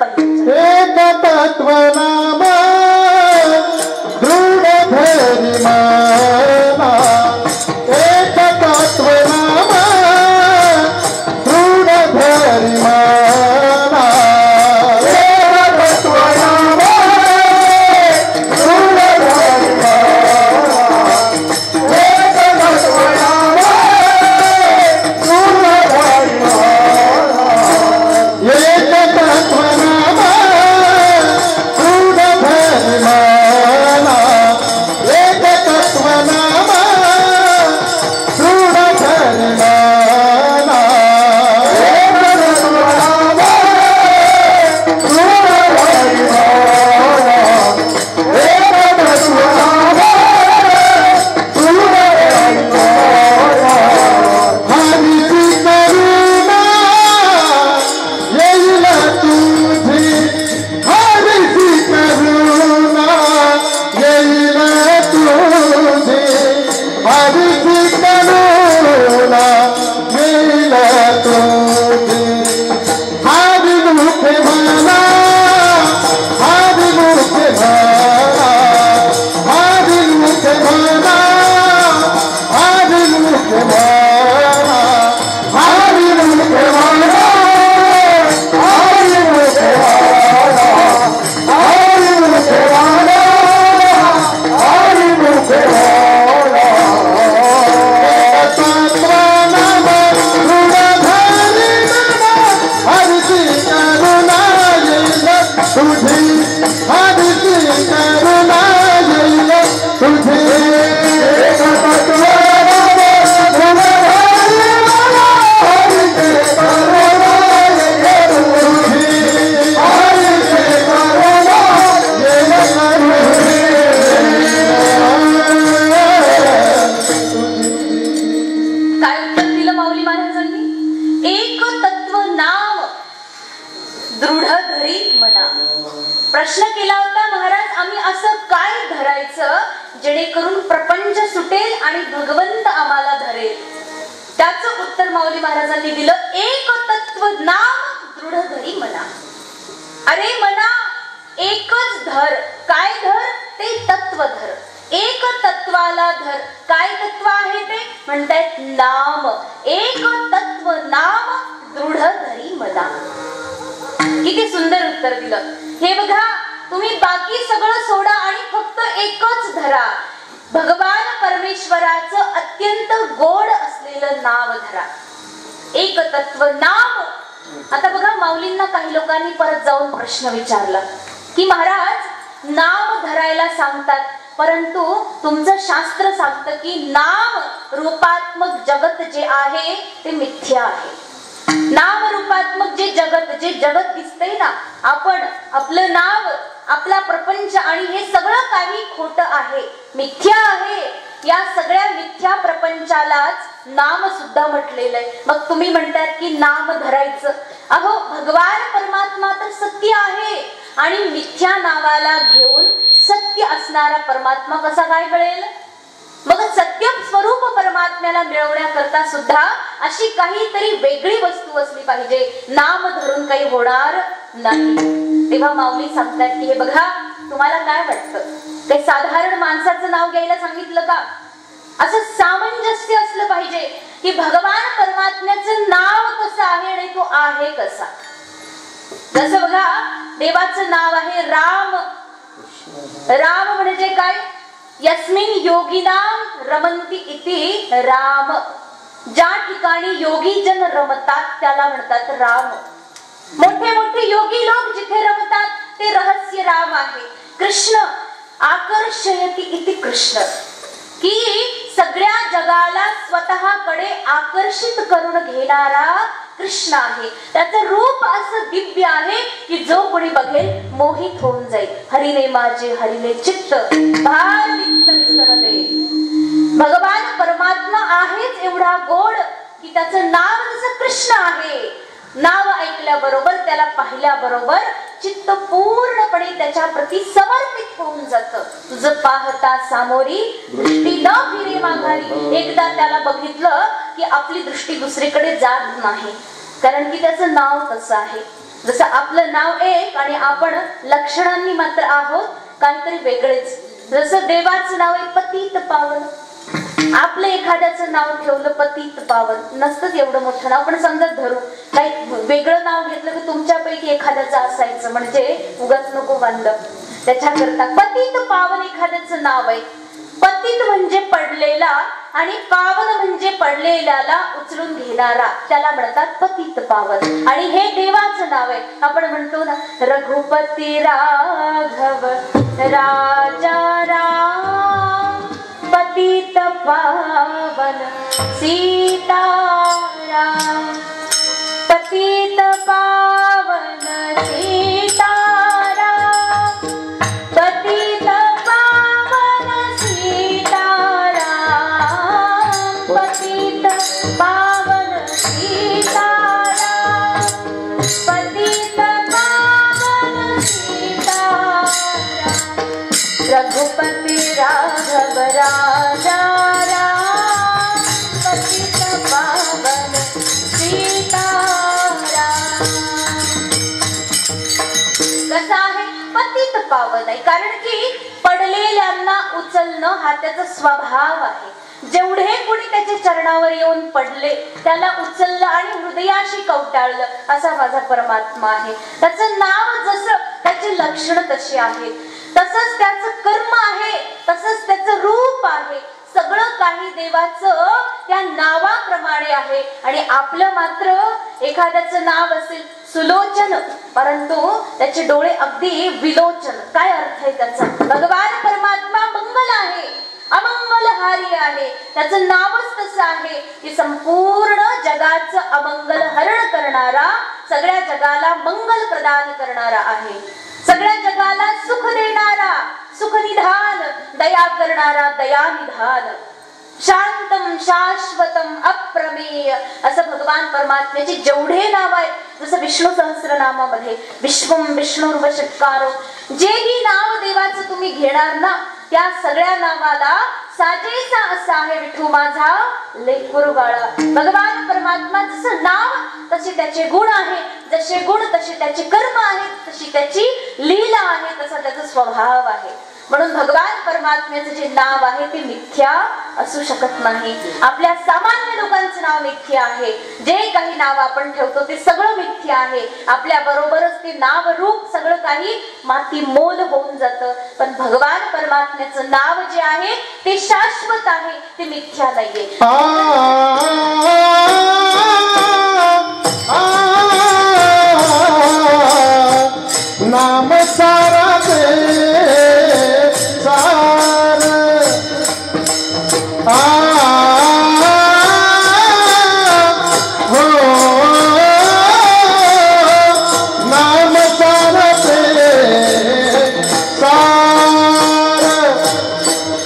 प्रश्न केला होता, महाराज आम्ही असं काय धरायचं जेणेकरून प्रपंच सुटेल आणि भगवंत आम्हाला धरेल. त्याचं उत्तर माऊली महाराजांनी दिलं, एक तत्व नाम दृढ धरी मना. अरे मना एकच धर. काय धर? ते तत्व धर. एक तत्वाला धर. काय तत्व आहे ते? म्हणतायत नाम. एक तत्व नाम दृढ धरी मना. किती सुंदर उत्तर दिलं. हे बघा, तुम्ही बाकी सगळं सोडा आणि फक्त एकच धरा. भगवान परमेश्वराचं अत्यंत गोड असलेलं नाव धरा. एक तत्व नाम. आता बघा, माऊलींना काही लोकांनी परत जाऊन प्रश्न विचारला की महाराज नाम धरायला सांगतात, परंतु तुमचं शास्त्र सांगतं की नाम रूपात्मक जगत जे आहे ते मिथ्या आहे. नाम रूपात्मक जे जगत दिसतंय ना, आपण, आपलं नाव, आपला प्रपंच आणि हे सगळं काही खोटं आहे, मिथ्या आहे. या सगळ्या मिथ्या प्रपंचालाच नाम सुद्धा म्हटलेलं आहे. मग तुम्ही म्हणतात की नाम धरायचं. अहो, भगवान परमात्मा तर सत्य आहे आणि मिथ्या नावाला घेऊन सत्य असणारा परमात्मा कसा काय कळेल? मग सत्य स्वरूप परमात्म्याला मिळवण्याकरता सुद्धा अशी काहीतरी वेगळी वस्तू असली पाहिजे, नाम धरून काही होणार नाही. तेव्हा माऊली सांगतात की हे बघा, तुम्हाला काय वाटतं, काही साधारण माणसाचं नाव घ्यायला सांगितलं का? असं सामंजस्य असलं पाहिजे की भगवान परमात्म्याचं नाव कसं आहे आणि तो आहे कसा. जसं बघा, देवाचं नाव आहे राम. राम म्हणजे काय? यस्मिन योगिनाम रमंती इति राम. ज्या ठिकाणी योगी जन रमतात त्याला म्हणतात राम. मोठे मोठे योगी लोक जिथे रमतात ते रहस्य राम आहे. कृष्ण आकर्षयति इति कृष्ण, की सगळ्या जगाला स्वतःकडे आकर्षित करून घेणारा कृष्ण आहे. त्याचं रूप असं दिव्य आहे की जो कोणी बघेल मोहित होऊन जाईल. हरिने माझे हरिने चित्त भार विसर दे. भगवान परमात्मा आहेच एवढा गोड की त्याचं नाव जसं कृष्ण आहे, नाव ऐकल्याबरोबर त्याला पाहिल्याबरोबर चित्त पूर्णपणे त्याच्या प्रती समर्पित होऊन जातं. तुझं पाहता सामोरी दृष्टी न फिरे माघारी. एकदा त्याला बघितलं की आपली दृष्टी दुसरीकडे जात नाही, कारण की त्याचं नाव तसं आहे. जसं आपलं नाव एक आणि आपण लक्षणांनी मात्र आहोत काहीतरी वेगळेच. जसं देवाचं नाव आहे पतित पावन, आपलं एखाद्याचं नाव ठेवलं पतित पावन, नसतंच एवढं मोठं नाव, पण समजा धरू काही वेगळं नाव घेतलं की तुमच्यापैकी एखाद्याचं असायचं, म्हणजे उगाच नको बांधलं. त्याच्याकरता पतित पावन एखाद्याचं नाव आहे. पतित म्हणजे पडलेला आणि पावन म्हणजे पडलेल्याला उचलून घेणारा, त्याला म्हणतात पतित पावन. आणि हे देवाचं नाव आहे. आपण म्हणतो ना, रघुपती राघव राजा राम पतित पावन सीताराम. पतित पावन सीताराम, पतित पावन सीताराम, पतित पावन सीताराम, पतित पावन सीताराम. रघुपति राघव राजा राम पतित पावन सीताराम. कसं आहे? पतित पावन आहे, कारण की पडलेल्यांना उचलणं हा त्याचा स्वभाव आहे. जेवढे कोणी त्याच्या चरणावर येऊन पडले त्याला उचललं आणि हृदयाशी कवटाळलं, असा माझा परमात्मा आहे. त्याचं नाव जसं, त्याची लक्षणं तशी आहेत, तसंच त्याचं कर्म आहे, तसंच त्याचं रूप आहे. सगळं काही देवाचं त्या नावाप्रमाणे आहे. आणि आपलं मात्र एखाद्याचं नाव असेल सुलोचन, परंतु त्याचे डोळे अगदी विलोचन. काय अर्थ आहे त्याचा? भगवान परमात्मा मंगल आहे, अमंगलहारी आहे. त्याचं नावच तसं आहे की संपूर्ण जगाचं अमंगल हरण करणारा, सगळ्या जगाला मंगल प्रदान करणारा आहे. सगळ्या जगाला सुख देणारा, सुख निधान, दया करणारा, दया निधान, शांतम शाश्वतम अप्रमेय, असं भगवान परमात्म्याची जेवढे नाव आहेत, जसं विष्णू सहस्रनामामध्ये विश्वम विष्णुर्वषट्कारो, जेही नाव देवाचं तुम्ही घेणार ना, त्या सगळ्या नावाला साजेसा असा आहे विठू माझा लेकरू बाळा. भगवान परमात्मा जसं नाव तसे त्याचे गुण आहे, जसे गुण तसे त्याचे कर्म आहेत, तशी त्याची लीला आहे, तसा त्याचा स्वभाव आहे. म्हणून भगवान परमात्म्याचं जे नाव आहे ते मिथ्या असू शकत नाही. आपल्या सामान्य लोकांचं नाव मिथ्या आहे. जे काही नाव आपण ठेवतो ते सगळं मिथ्या आहे. आपल्या बरोबरच ते नाव रूप सगळं काही माती मोल होऊन जातं. पण भगवान परमात्म्याचं नाव जे आहे ते शाश्वत आहे, ते मिथ्या नाहीये. नाम सारा दे सार हो नाम सारा दे सार हो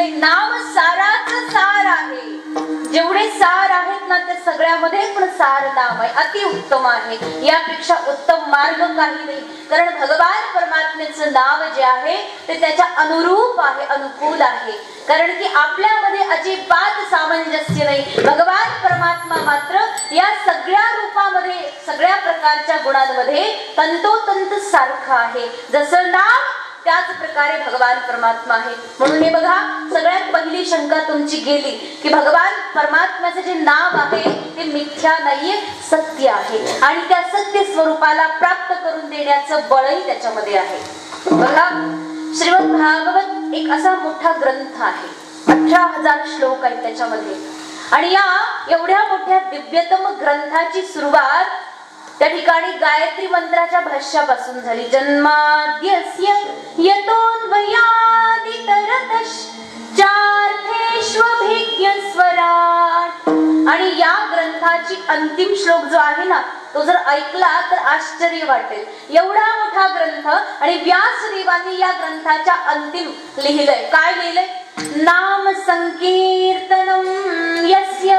सांगितले नाम साराचं सार आहे. जेवढे सार आहेत ना ते सगळ्यामध्ये पण सार नाम आहे. अति उत्तम आहे. यापेक्षा उत्तम मार्ग काही नाही. कारण भगवान परमात्म्याचं नाव जे आहे ते त्याच्या अनुरूप आहे, अनुकूल आहे. कारण की आपल्यामध्ये अजिबात सामंजस्य नाही. भगवान परमात्मा मात्र या सगळ्या रूपामध्ये, सगळ्या प्रकारच्या गुणांमध्ये तंतोतंत सारखा आहे. जसं नाम त्याच प्रकारे भगवान परमात्मा आहे. म्हणून हे बघा, सगळ्यात पहिली शंका तुमची गेली की भगवान परमात्म्याचं जे नाव आहे ते मिथ्या नाहीये, सत्य आहे. आणि त्या सत्य स्वरूपाला प्राप्त करून देण्याचं बळही त्याच्यामध्ये आहे. बघा, श्रीमद भागवत एक असा मोठा ग्रंथ आहे. 18,000 श्लोक आहेत त्याच्यामध्ये. आणि या एवढ्या मोठ्या दिव्यतम ग्रंथाची सुरुवात त्या ठिकाणी गायत्री मंत्राच्या भाष्यापासून झाली. जन्माद्यस्य यतोऽन्वयादितरतश्चार्थेष्वभिज्ञस्वराट्. आणि या ग्रंथाची अंतिम श्लोक जो आहे ना तो जर ऐकला तर आश्चर्य वाटेल. एवढा मोठा ग्रंथ आणि व्यासदेवांनी या ग्रंथाच्या अंतिम लिहिलंय. काय लिहिलंय? नाम संकीर्तनम यस्य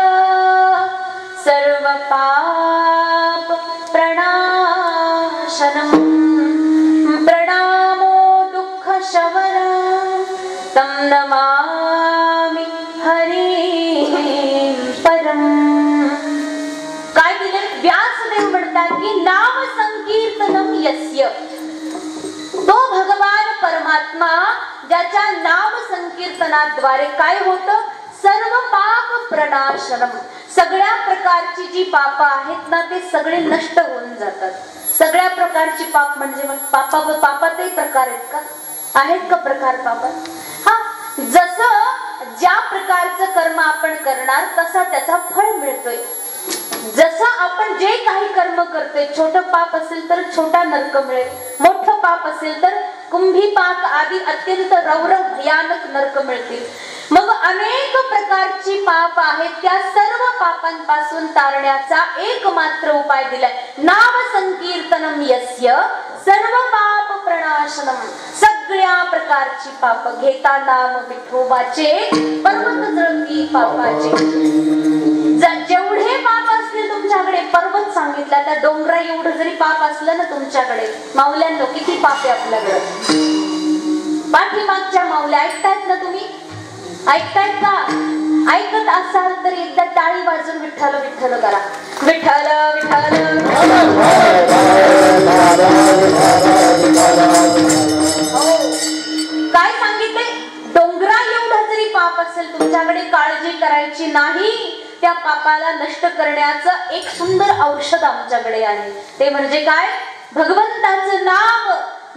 सर्व पाप प्रणाशनम प्रणामो दुःख शमन तं नमामि हरिं परम. काय दिले? व्यासदेव म्हणतात की नाम संकीर्तनम यस्य, तो भगवान परमात्मा ज्याच्या नाम संकीर्तनाद्वारे काय होतं? सर्व पाप प्रणाशनम, सगळ्या प्रकारची जी पाप आहेत ना ते सगळे नष्ट होऊन जातात. सगळ्या प्रकारची पाप म्हणजे पापातही प्रकार आहेत का? आहेत का प्रकार पापात? हा, जसं ज्या प्रकारचं कर्म आपण करणार तसा त्याचा फळ मिळतोय. जसं आपण जे काही कर्म करतोय, छोटं पाप असेल तर छोटा नरक मिळेल, मोठं पाप असेल तर कुंभी पाक आदी अत्यंत रौरव भयानक नरक मिळतील. मग अनेक प्रकारची पाप आहेत. त्या सर्व पापांपासून तारण्याचा एकमात्र उपाय दिलाय. नाम संकीर्तनम यस्य सर्व पाप प्रणाशनम. सगळ्या प्रकारची पाप घेता नाम विठोबाचे पर्वत जळती पापाचे. जेवढे पाप असतील तुमच्याकडे, पर्वत सांगितला, त्या डोंगरा एवढं जरी पाप असलं ना तुमच्याकडे, माऊल्यांनो किती पाप आहे आपल्याकडे. पाठीमागच्या माऊल्या ऐकतायत ना तुम्ही? ऐकतायत का? ऐकत असाल तर एकदा टाळी वाजून विठ्ठल विठ्ठल करा. विठ्ठल विठ्ठल. हो, काय सांगितले? डोंगरा एवढा जरी पाप असेल तुमच्याकडे, काळजी करायची नाही. त्या पापाला नष्ट करण्याचं एक सुंदर औषध आमच्याकडे आहे. ते म्हणजे काय? भगवंताचं नाव.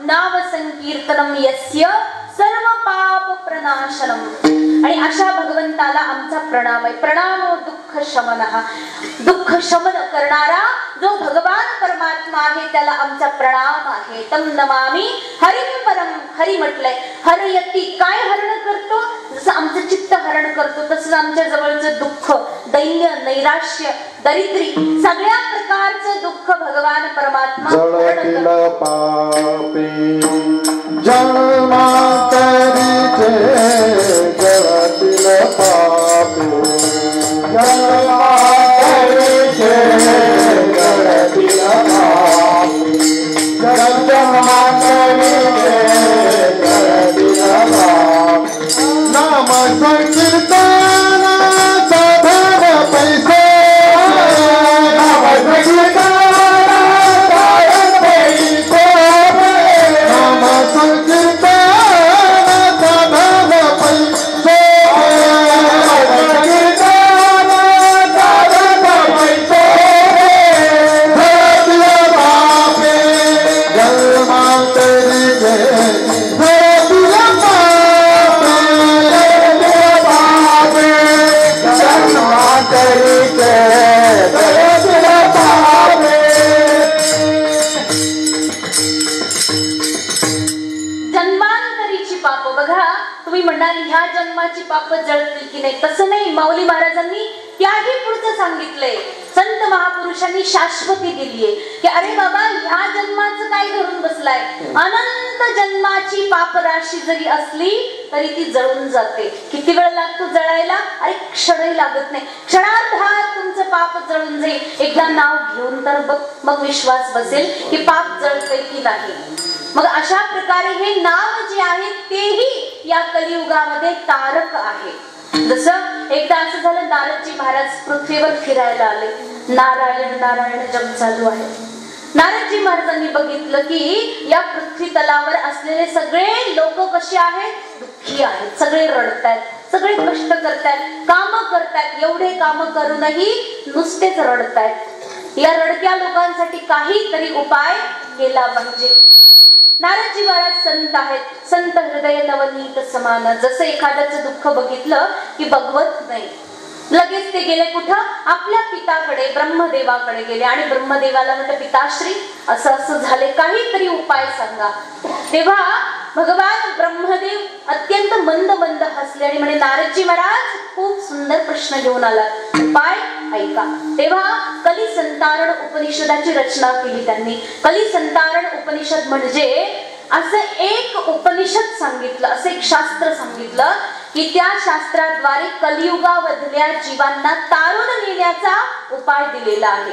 नाव संकीर्तनम यस्य सर्व पाप प्रणाशनम. आणि अशा भगवंताला आमचा प्रणाम आहे. प्रणामो दुःख शमनः. दुःख शमन करणारा जो भगवान परमात्मा आहे त्याला आमचा प्रणाम आहे. तम नमामि हरिं परम. हरी म्हटलंय. हरयती, काय हरण करतो? जसं आमचं चित्त हरण करतो तसंच आमच्या जवळचं दुःख, दैन्य, नैराश्य, दरिद्री, सगळ्या प्रकारचं दुःख भगवान परमात्मा हरण करतो. जन्मांतरीचे जळतील पापे, जन्मांतरीचे जळतील पापे, जन्मांतरीचे जळतील पापे. नाम संकीर्तन साधन पैसे, नाम संकीर्तन साधन पैसे, नाम संकीर्तन साधन पैसे, संकीर्तन साधन पैसे. धरतील पापे जन्मांतरीचे, धरतील पापे, धरतील पापे जन्मांतरीचे, धरतील पापे. जन्मांतरीची पाप. बघा, तुम्ही म्हणाल ह्या जन्माची पाप जळतील की नाही? तसं नाही. माऊली महाराजांनी त्याही पुढचं सांगितलंय. संत महापुरुषांनी शाश्वती दिलीये की अरे बाबा, ह्या जन्माचं काय धरून बसलाय? अनंत जन्माची पाप राशी जरी असली तरी ती जळून जाते. किती वेळ लागतो जळायला? अरे क्षणही लागत नाही. क्षणार्धात तुमचं पाप जळून जाईल. एकदा नाव घेऊन तर बघ, मग विश्वास बसेल की पाप जळतंय की नाही. मग अशा प्रकारे हे नाव जे आहे तेही या कलियुगामध्ये तारक आहे. जसं एकदा असं झालं, नारदजी महाराज पृथ्वीवर फिरायला आले. नारायण नारायण जप चालू आहे. नारदजी महाराजांनी बघितलं की या पृथ्वी तलावर असलेले सगळे लोक कसे आहेत? दुःखी आहेत. सगळे रडतायत, सगळे कष्ट करतायत, काम करतायत. एवढे काम करूनही नुसतेच रडतायत. या रडक्या लोकांसाठी काहीतरी उपाय केला पाहिजे. नारदजी महाराज संत आहेत. संत हृदय नवनीत समान. जसं एखाद्याचं दुःख बघितलं की बघवत नाही, लगेच ते गेले कुठं? आपल्या पिताकडे, ब्रह्मदेवाकडे गेले. आणि ब्रह्मदेवाला म्हणते, पिताश्री असं असं झाले, काहीतरी उपाय सांगा. तेव्हा भगवान ब्रह्मदेव अत्यंत मंद मंद हसले आणि म्हणे, नारदजी महाराज खूप सुंदर प्रश्न घेऊन आला, उपाय ऐका. तेव्हा कली संतारण उपनिषदाची रचना केली त्यांनी. कली संतारण उपनिषद म्हणजे असं एक उपनिषद सांगितलं, असं एक शास्त्र सांगितलं की त्या शास्त्राद्वारे कलियुगामधल्या जीवांना तारून नेण्याचा उपाय दिलेला आहे.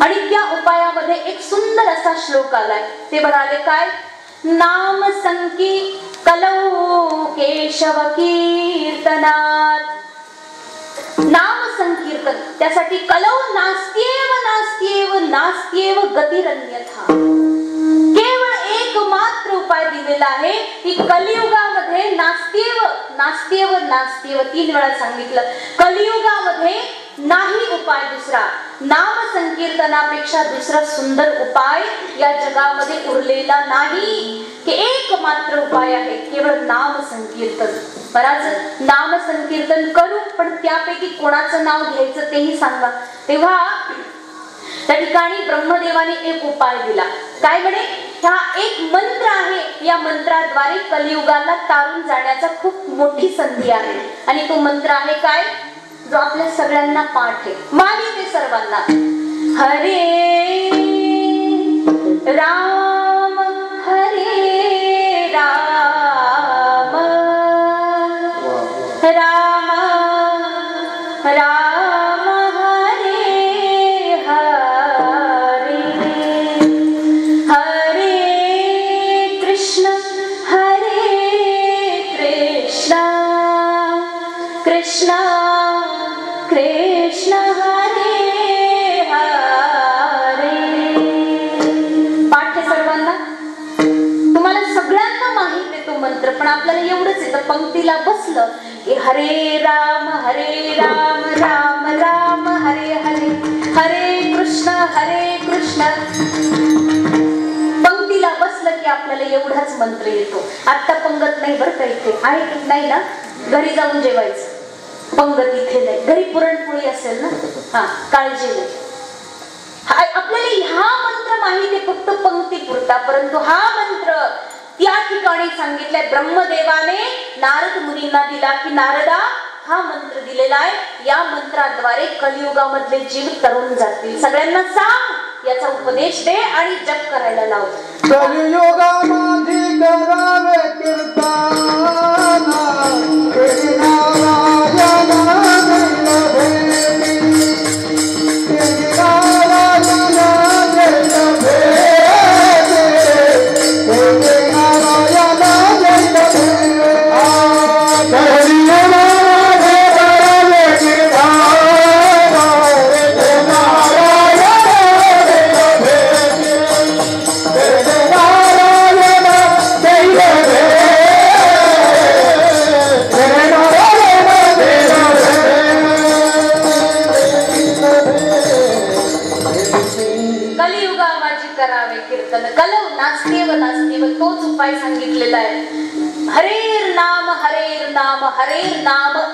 आणि त्या उपायामध्ये एक सुंदर असा श्लोक आलाय. ते म्हणाले काय? नाम संकी कलौ केशव कीर्तनात. नाम संकीर्तन, त्यासाठी कलौ नास्त्येव नास्त्येव नास्त्येव गतिरन्यथा. केवळ एक मात्र उपाय दिलेला आहे की कलियुगामध्ये नास्त्येव नास्त्येव नास्त्येव 3 वेळा सांगितलं. कलियुगामध्ये नाही उपाय दुसरा. नाम संकीर्तनापेक्षा दुसरा सुंदर उपाय या जगामध्ये उरलेला नाही. की एक मात्र उपाय आहे, केवळ नाम संकीर्तन. महाराज नाम संकीर्तन करू, पण त्यापैकी कोणाचं नाव घ्यायचं तेही सांगा. तेव्हा त्या ठिकाणी ब्रह्मदेवाने एक उपाय दिला. काय म्हणे? हा एक मंत्र आहे, या मंत्राद्वारे कलियुगाला तारून जाण्याचा खूप मोठी संधी आहे. आणि तो मंत्र आहे काय? जो आपल्या सगळ्यांना पाठ आहे, माहिती आहे सर्वांना. हरे राम हरे राम राम राम हरे हरे हरे कृष्ण कृष्ण कृष्ण हरे हरे. पाठ आहे सर्वांना, तुम्हाला सगळ्यांना माहित आहे तो मंत्र, पण आपल्याला एवढंच येतं, पंक्तीला बसलं की हरे राम राम राम हरे हरे हरे कृष्ण. पंक्तीला बसलं की आपल्याला एवढाच मंत्र येतो. आता पंगत नाही बरं का, इथे आहे की नाही ना? घरी जाऊन जेवायचं. पंगत इथे नाही, घरी पुरणपोळी असेल ना, हा काळजी नाही. आपल्याला हा मंत्र माहिती आहे फक्त पंक्ती पुरता, परंतु हा मंत्र त्या ठिकाणी सांगितलंय ब्रह्मदेवाने नारद मुनींना दिला की नारदा हा मंत्र दिलेला आहे, या मंत्राद्वारे कलियुगामधले जीव तरुण जातील. सगळ्यांना सांग, याचा उपदेश दे आणि जप करायला लाव. कलियुगामध्ये करावे कीर्तन श्री नारायण तोच उपाय सांगितलेला आहे. हरेर नाम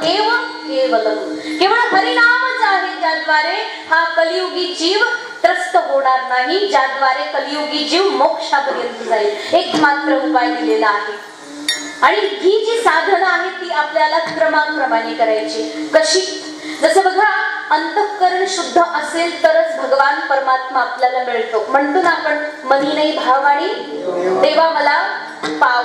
एव केवलम. केवळ हरिनामच आहे ज्याद्वारे हा कलियुगी जीव त्रस्त होणार नाही, ज्याद्वारे कलियुगी जीव मोक्षापर्यंत जाईल. एक मात्र उपाय दिलेला आहे. आणि ही जी साधना आहे ती आपल्याला क्रमाक्रमाने करायची. कशी? जसं बघा, अंतःकरण शुद्ध असेल तरच भगवान परमात्मा आपल्याला मिळतो. म्हणतो ना आपण, मनी नाही भावाणी देवा मला पाव.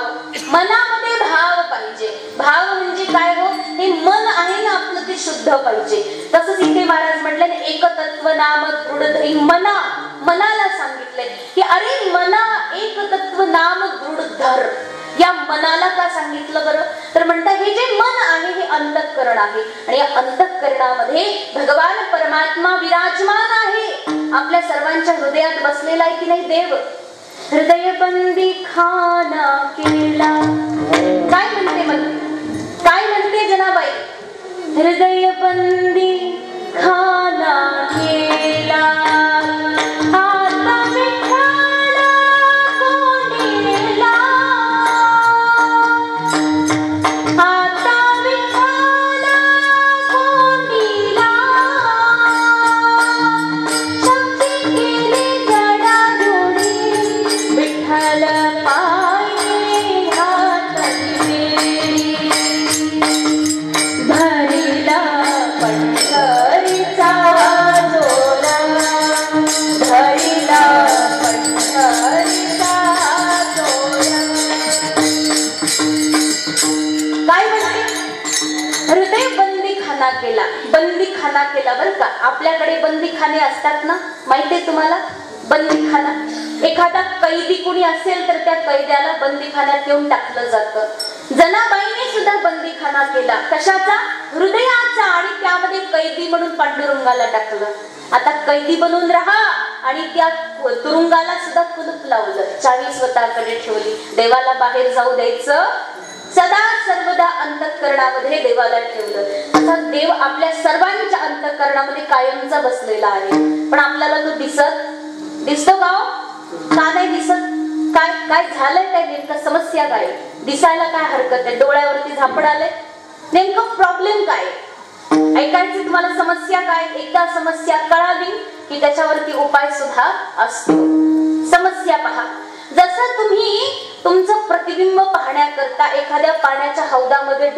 मनामध्ये भाव पाहिजे. भाव म्हणजे काय हो, हे मन आहे ना आपलं ते शुद्ध पाहिजे. तसंच इथे महाराज म्हटलं ना, एकतत्व नाम दृढ धरी. मनाला सांगितलंय की अरे मना एकतत्व नाम दृढ धर. या मनाला का सांगितलं बरं, तर म्हणतात हे जे मन आहे हे अंतःकरण आहे आणि या अंतःकरणामध्ये भगवान परमात्मा विराजमान आहे. आपल्या सर्वांच्या हृदयात बसलेला आहे की नाही देव. हृदय बंदी खाना केला. काय म्हणते मन, काय म्हणते जनाबाई. हृदय बंदी खाना केला, आता विठाला कोंडीला, आता विठाला कोंडीला, शक्ती केली जडाजोडी, विठ्ठल पाये हातली धरिला पंढरीचा जोरा, धरिला पंढरीचा जोरा. काय म्हणते, हृदय बंदी खाना केला. बंदी खाना केला बरं का. आपल्याकडे बंदी खाने असतात ना, माहितीये तुम्हाला. बंदी खाना, एखादा कैदी कुणी असेल तर त्या कैद्याला बंदीखान्यात येऊन टाकलं जातं. जनाबाईने सुद्धा बंदीखाना केला. कशाचा, हृदयाचा. आणि त्यामध्ये कैदी म्हणून पांडुरंगाला टाकलं. आता कैदी बनून राहा आणि त्या तुरुंगाला सुद्धा कुलूप लावलं, चावी स्वतःकडे ठेवली. देवाला बाहेर जाऊ द्यायचं, सदा सर्वदा अंतःकरणामध्ये देवाला ठेवलं. असा देव आपल्या सर्वांच्या अंतःकरणामध्ये कायमचा बसलेला आहे. पण आपल्याला तो दिसतो का हो? का नाही दिसत? काय काय झालंय, काय नेमकं समस्या काय, दिसायला काय हरकत आहे, डोळ्यावरती झापड आले, नेमकं प्रॉब्लेम काय ऐकायचं तुम्हाला. समस्या काय, एकदा समस्या कळाली की त्याच्यावरती उपाय सुद्धा असतो. समस्या पहा, जसं तुम्ही तुमचं प्रतिबिंब पाहण्याकरता एखाद्या पाण्याच्या हौदामध्ये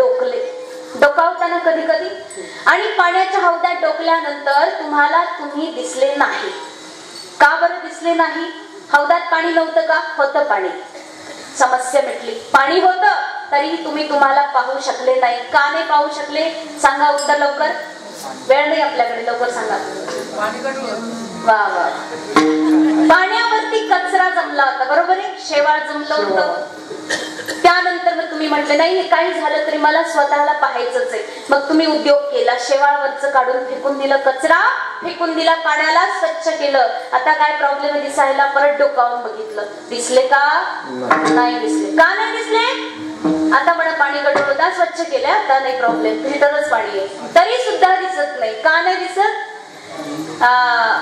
डोकावताना कधी कधी, आणि पाण्याच्या हौदात डोकल्यानंतर तुम्ही दिसले नाही. का बरं दिसले नाही? हौदात पाणी नव्हतं का? होतं पाणी. समस्या मिटली. पाणी होतं तरीही तुम्हाला पाहू शकले नाही. का नाही पाहू शकले? सांगा उत्तर लवकर, वेळ नाही आपल्याकडे, लवकर सांगा. वा वा, पाण्यावरती कचरा जमला होता, बरोबर आहे, शेवाळ जमलं होतं. त्यानंतर मग तुम्ही म्हटले नाही हे काही झालं तरी मला स्वतःला पाहायचंच आहे. मग तुम्ही उद्योग केला, शेवाळवरचं काढून फेकून दिलं, कचरा फेकून दिला, पाण्याला स्वच्छ केलं. आता काय प्रॉब्लेम दिसायला, परत डोकावून बघितलं, दिसले का? नाही दिसले. का नाही दिसले? आता मला पाणी गढूळ होता, स्वच्छ केलं, आता नाही प्रॉब्लेम, फिल्टरच पाणी आहे, तरी सुद्धा दिसत नाही. का नाही दिसत?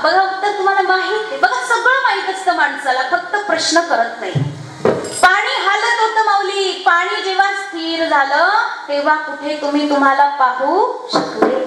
बघा उत्तर तुम्हाला माहित आहे. बघा सगळं माहित असतं माणसाला, फक्त प्रश्न करत नाही. पाणी हालत होतं माऊली, पाणी जेव्हा स्थिर झालं तेव्हा कुठे तुम्हाला पाहू शकले.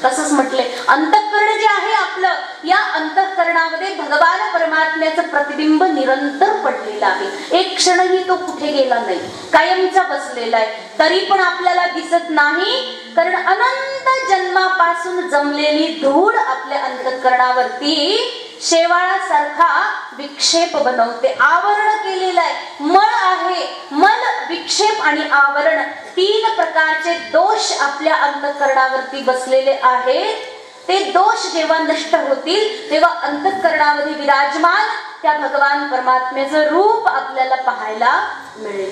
तसंच म्हटले, अंतःकरण जे आहे आपलं, या अंतःकरणामध्ये भगवान परमात्म्याचं प्रतिबिंब निरंतर पडलेलं आहे. एक क्षणही तो कुठे गेला नाही, कायमचा बसलेला आहे. तरी पण आपल्याला दिसत नाही, कारण अनंत जन्मापासून जमलेली धूळ आपल्या अंतःकरणावरती शेवाळासारखा विक्षेप बनवते, आवरण केलेलं आहे. मळ आहे, मल, विक्षेप आणि आवरण, तीन प्रकारचे दोष आपल्या अंतःकरणावरती बसलेले आहेत. ते दोष जेव्हा नष्ट होतील तेव्हा अंतःकरणामध्ये विराजमान त्या भगवान परमात्म्याचं रूप आपल्याला पाहायला मिळेल.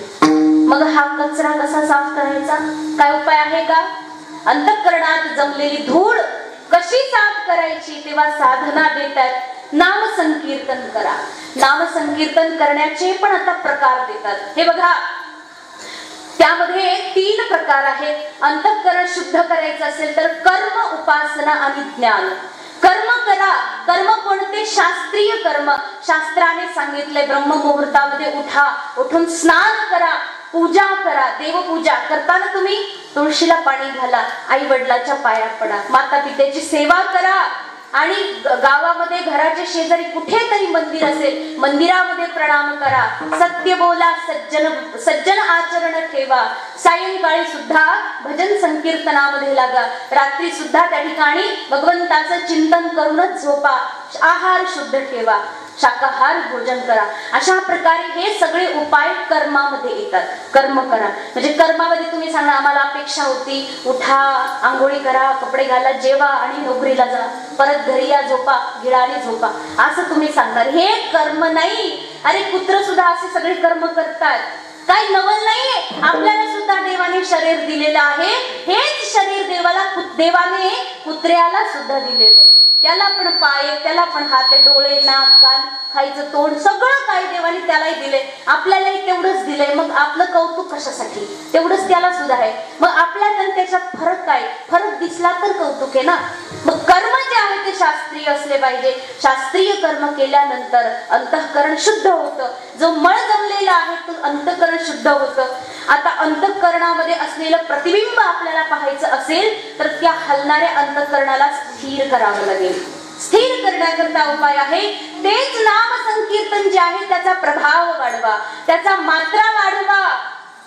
मग हा कचरा कसा साफ करायचा? काय उपाय आहे का? अंतःकरणात जमलेली धूळ कशी साफ करायची? तेव्हा साधना देतात, नाम संकीर्तन करा. नाम संकीर्तन करण्याचे पण आता प्रकार देतात. हे बघा, त्यामध्ये 3 प्रकार आहेत. अंतःकरण शुद्ध करायचं असेल तर कर्म, उपासना आणि ज्ञान. कर्म करा. कर्म कोणते? शास्त्रीय कर्म. शास्त्राने सांगितले ब्रह्ममुहूर्तामध्ये उठा, उठून स्नान करा, पूजा करा. देवपूजा करताना तुम्ही तुळशीला पाणी घाला, आई वडिलाच्या पाया पडा, माता पित्याची सेवा करा, आणि गावामध्ये घराच्या शेजारी कुठेतरी मंदिर असेल, मंदिरामध्ये प्रणाम करा, सत्य बोला, सज्जन आचरण ठेवा, सायंकाळी सुद्धा भजन संकीर्तनामध्ये लागा, रात्री सुद्धा त्या ठिकाणी भगवंताचं चिंतन करूनच झोपा, आहार शुद्ध ठेवा, शाकाहार भोजन करा. अशा प्रकारे हे सगळे उपाय कर्मामध्ये येतात. कर्म करा म्हणजे कर्मामध्ये तुम्ही सांगा आम्हाला अपेक्षा होती उठा, आंघोळी करा, कपडे घाला, जेवा आणि नोकरीला जा, परत घरी या, झोपा, गिळा आणि झोपा, असं तुम्ही सांगणार. हे कर्म नाही. अरे कुत्र सुद्धा असे सगळे कर्म करतात. काही नवल नाहीये. आपल्याला सुद्धा देवाने शरीर दिलेलं आहे. हेच शरीर देवाने कुत्र्याला सुद्धा दिलेलं आहे. त्याला पण पाय, त्याला पण हात, डोळे, नाक, कान, खायचं तोंड, सगळं काही देवाने त्यालाही दिले, आपल्यालाही तेवढंच दिलंय. मग आपलं कौतुक कशासाठी? तेवढंच त्याला सुद्धा आहे. मग आपल्यात आणि त्याच्यात फरक काय? फरक दिसला तर कौतुक आहे ना. मग कर्म जे आहे ते शास्त्रीय असले पाहिजे. शास्त्रीय कर्म केल्यानंतर अंतःकरण शुद्ध होतं. जो मळ जमलेला आहे तो अंतःकरण शुद्ध होतं. आता अंतःकरणामध्ये असलेलं प्रतिबिंब आपल्याला पाहायचं असेल तर त्या हलणाऱ्या अंतःकरणाला स्थिर करावं लागेल. स्थिर करण्याकरता उपाय आहे तेच नाम संकीर्तन जे आहे त्याचा प्रभाव वाढवा, त्याचा मात्रा वाढवा.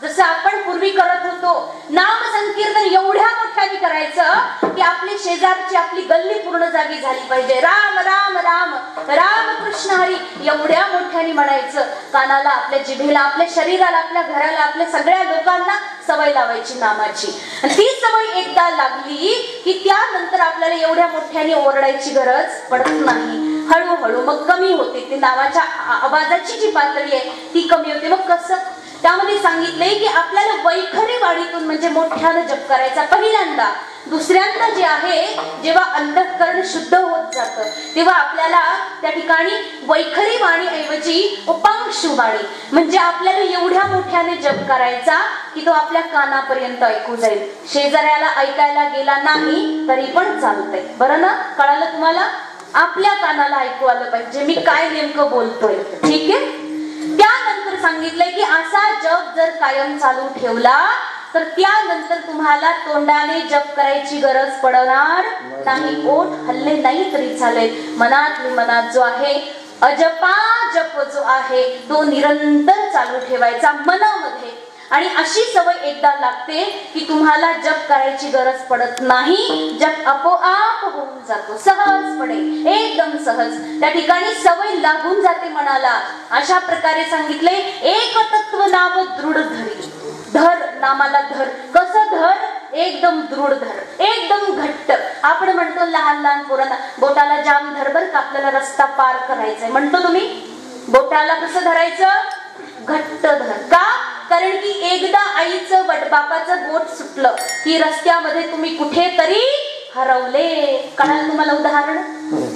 जसं आपण पूर्वी करत होतो, नाम संकीर्तन एवढ्या मोठ्याने करायचं की आपली शेजारची आपली गल्ली पूर्ण जागी झाली पाहिजे. राम राम राम राम कृष्ण हरी एवढ्या मोठ्याने म्हणायचं. कानाला, आपल्या जिभेला, आपल्या शरीराला, आपल्या घराला, आपल्या सगळ्या लोकांना सवय लावायची नामाची. आणि ती सवय एकदा लागली की त्यानंतर आपल्याला एवढ्या मोठ्याने ओरडायची गरज पडत नाही. हळूहळू मग कमी होते. ती नावाच्या आवाजाची जी पातळी आहे ती कमी होते. मग कसं? त्यामध्ये सांगितलंय की आपल्याला वैखरी वाणीतून म्हणजे मोठ्यानं जप करायचा पहिल्यांदा. दुसऱ्यांदा जे आहे जेव्हा अंतःकरण शुद्ध होत जातं तेव्हा आपल्याला त्या ठिकाणी वैखरी वाणी ऐवजी उपांशु वाणी म्हणजे आपल्याला एवढ्या मोठ्याने जप करायचा की तो आपल्या कानापर्यंत ऐकू जाईल. शेजाऱ्याला ऐकायला गेला नाही तरी पण चालतंय. बरं ना? कळालं तुम्हाला? आपल्या कानाला ऐकू आलं पाहिजे मी काय नेमकं बोलतोय. ठीक आहे. त्यानंतर सांगितलंय की असा जप जर कायम चालू ठेवला तर त्यानंतर तुम्हाला तोंडाने जप करायची गरज पडणार नाही. ओठ हल्ले नाही तरी चालेल. मनात जो आहे अजपा जप जो आहे तो निरंतर चालू ठेवायचा मनामध्ये. आणि अशी सवय एकदा लागते की तुम्हाला जप करायची गरज पडत नाही. जप आपोआप होऊन जातो सहजपणे, एकदम सहज. त्या ठिकाणी सवय लागून जाते मनाला. अशा प्रकारे सांगितले एक तत्व नाम दृढ धरी. धर, नामाला धर. कसं धर? एकदम दृढ धर, एकदम घट्ट. आपण म्हणतो लहान लहान पोरांना बोटाला जाम धर बर का आपल्याला रस्ता पार करायचंय. म्हणतो तुम्ही बोटाला कसं धरायचं? घट्ट धर. का? कारण की एकदा आईचं बापाचं बोट सुटलं की रस्त्यामध्ये तुम्ही कुठेतरी हरवले. कळालं तुम्हाला उदाहरण?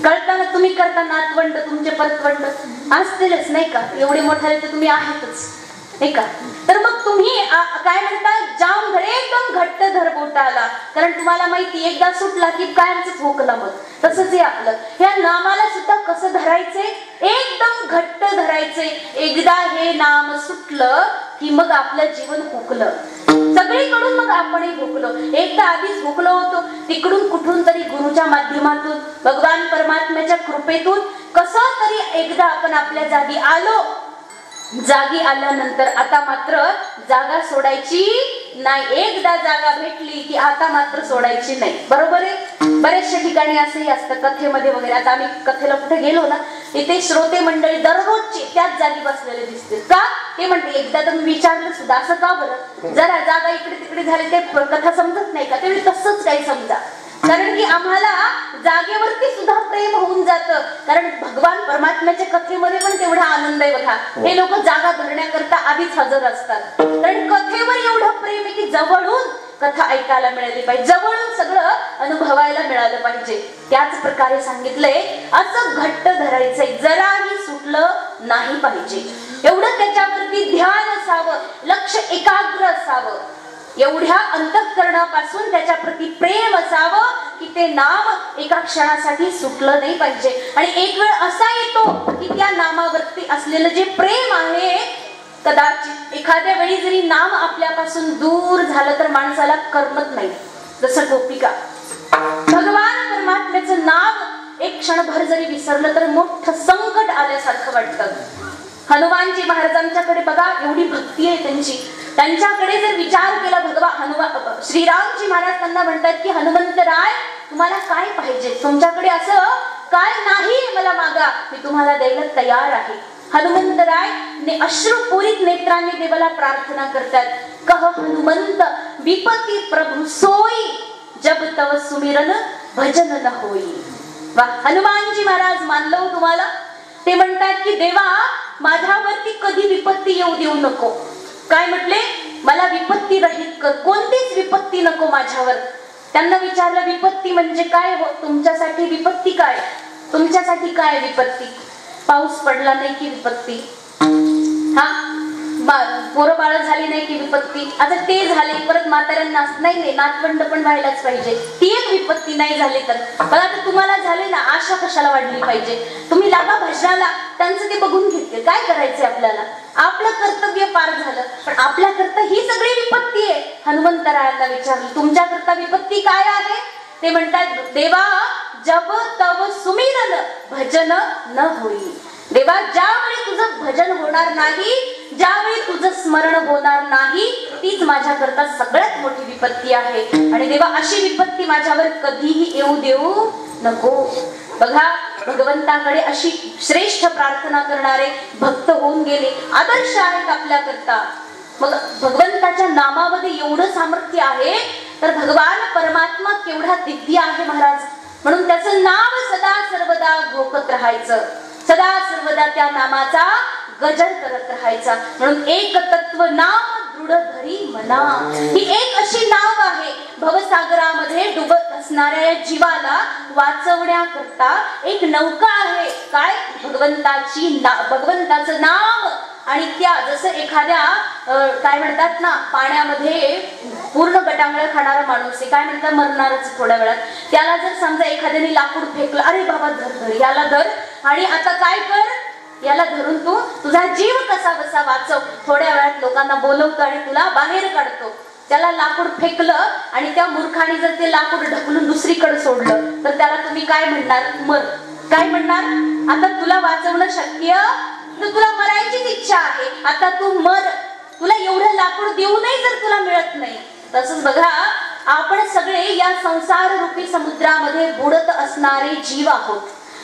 कळताना तुम्ही करता नातवंड तुमचे परतवंड असतीलच नाही का? एवढे मोठे तर तुम्ही आहेतच नाही का? तर मग तुम्ही काय म्हणता? जाम धर, एकदम घट्ट धर बोटाला. कारण तुम्हाला माहिती एकदा सुटला की कायमच भोकला. मग तसंच आहे आपलं. ह्या नामाला सुद्धा कसं धरायचे? एकदम घट्ट धरायचे. एकदा हे नाम सुटलं की मग आपलं जीवन हुकलं सगळीकडून. मग आपणही भुकलो. एकदा आधीच भुकलो होतो, तिकडून कुठून तरी गुरुच्या माध्यमातून भगवान परमात्म्याच्या कृपेतून कसं तरी एकदा आपण आपल्या जागी आलो. जागी आल्यानंतर आता मात्र जागा सोडायची नाही. एकदा जागा भेटली की आता मात्र सोडायची नाही. बरोबर आहे? बऱ्याचशा ठिकाणी असंही असतं कथेमध्ये वगैरे. आता आम्ही कथेला कुठे गेलो ना तिथे श्रोते मंडळी दररोजची त्याच जागी बसलेले दिसते. का? ते म्हणते एकदा तर मी विचारलं सुद्धा असं का बरं? जरा जागा इकडे तिकडे झाली ते कथा समजत नाही का? तेवढी तसंच काही समजा. कारण की आम्हाला जागेवरती सुद्धा प्रेम होऊन जातं. कारण भगवान परमात्म्याच्या कथेमध्ये पण तेवढा आनंद आहे बघा. हे लोक जागा धरण्याकरता आधीच हजर असतात. कारण कथेवर एवढं प्रेम आहे की जवळून कथा ऐकायला मिळाली पाहिजे, जवळून सगळं अनुभवायला मिळालं पाहिजे. त्याच प्रकारे सांगितलंय असं घट्ट धरायचंय, जराही सुटलं नाही पाहिजे. एवढं त्याच्यावरती ध्यान असावं, लक्ष एकाग्र असावं. एवढ्या अंतःकरणापासून त्याच्या प्रती प्रेम असावं की ते नाम एका क्षणासाठी सुटलं नाही पाहिजे. आणि एक वेळ असा येतो की त्या नामावरती असलेलं जे प्रेम आहे कदाचित एखाद्या वेळी जरी नाम आपल्यापासून दूर झालं तर माणसाला करमत नाही. जसं गोपिका भगवान परमात्म्याचं नाम वर्षभर जरी विसरलं तर मोठं संकट आल्यासारखं वाटतं. हनुमानजी महाराजांच्याकडे बघा, एवढी भक्ती आहे त्यांची. त्यांच्याकडे जर विचार केला श्रीरामजी महाराज त्यांना म्हणतात की हनुमंतराय तुम्हाला काय पाहिजे, तुमच्याकडे असं काय नाही मला मागा, मी तुम्हाला द्यायला तयार आहे. हनुमंतराय अश्रुपूरित नेत्रांनी देवाला प्रार्थना करतात. कह हनुमंत विपत्ती प्रभु सोई, जब तव सुमिरन भजन न होई. वा, हनुमानजी महाराज मानलो तुम्हाला. ते म्हणतात की देवा माझ्यावरती कधी विपत्ती येऊ देऊ नको. काय म्हटले, मला विपत्ती रहित कर, कोणतीच विपत्ती नको माझ्यावर. त्यांना विचारलं विपत्ती म्हणजे काय हो, तुमच्यासाठी विपत्ती काय, तुमच्यासाठी काय विपत्ती. पाऊस पडला नाही की विपत्ती, हा पोरं बाळ झाली नाही की विपत्ती, आता ते झाले परत म्हाताऱ्यांना नाही नातवंड पण व्हायलाच पाहिजे, ती एक विपत्ती नाही झाली तर. पण आता तुम्हाला झाले ना, आशा कशाला वाढली पाहिजे. तुम्ही लागा भजनाला, त्यांचं ते बघून घेतले, काय करायचंय आपल्याला, आपलं कर्तव्य पार झालं. पण आपल्याकरता ही सगळी विपत्ती आहे. हनुमंतरायांना विचारलं तुमच्याकरता विपत्ती काय आहे. ते म्हणतात देवा जब तव सुमिरन भजन न होई. देवा ज्यावेळी तुझं भजन होणार नाही, ज्यावेळी तुझं स्मरण होणार नाही, तीच माझ्याकरता सगळ्यात मोठी विपत्ती आहे. आणि देवा अशी विपत्ती माझ्यावर कधीही येऊ देऊ नको. बघा, भगवंताकडे अशी श्रेष्ठ प्रार्थना करणारे भक्त होऊन गेले, आदर्श आहेत आपल्याकरता. मग भगवंताच्या नामामध्ये एवढं सामर्थ्य आहे तर भगवान परमात्मा केवढा दिव्य आहे महाराज. म्हणून त्याचं नाव सदा सर्वदा घोकत राहायचं, सदा सर्वदा त्या नामाचा गजर करत राहायचा. म्हणून एक तत्व नाम दृढ धरी मना, ही एक अशी नाव आहे भवसागरामध्ये डुबत असणाऱ्या जीवाला वाचवण्याकरता एक नौका आहे. काय, भगवंताचं नाम. आणि त्या जसं एखाद्या काय म्हणतात ना, पाण्यामध्ये पूर्ण गटांगळ खाणारा माणूस आहे, काय म्हणतात मरणारच थोड्या वेळात. त्याला जर समजा एखाद्याने लाकूड फेकलं, अरे बाबा धर धर याला धर, आणि आता काय कर, याला धरून तू तुझा जीव कसा बसा वाचव. थोड्या वेळात लोकांना बोलवतो आणि तुला बाहेर काढतो. त्याला लाकूड फेकलं आणि त्या मूर्खाने जर ते लाकूड ढकलून दुसरीकडे सोडलं तर त्याला तुम्ही काय म्हणणार, मर. काय म्हणणार, आता तुला वाचवणं शक्य, तर तुला मरायचीच इच्छा आहे, आता तू मर. तुला एवढं लाकूड देऊनही जर तुला मिळत नाही. तसंच बघा, आपण सगळे या संसार रूपी समुद्रामध्ये बुडत असणारे जीव आहोत.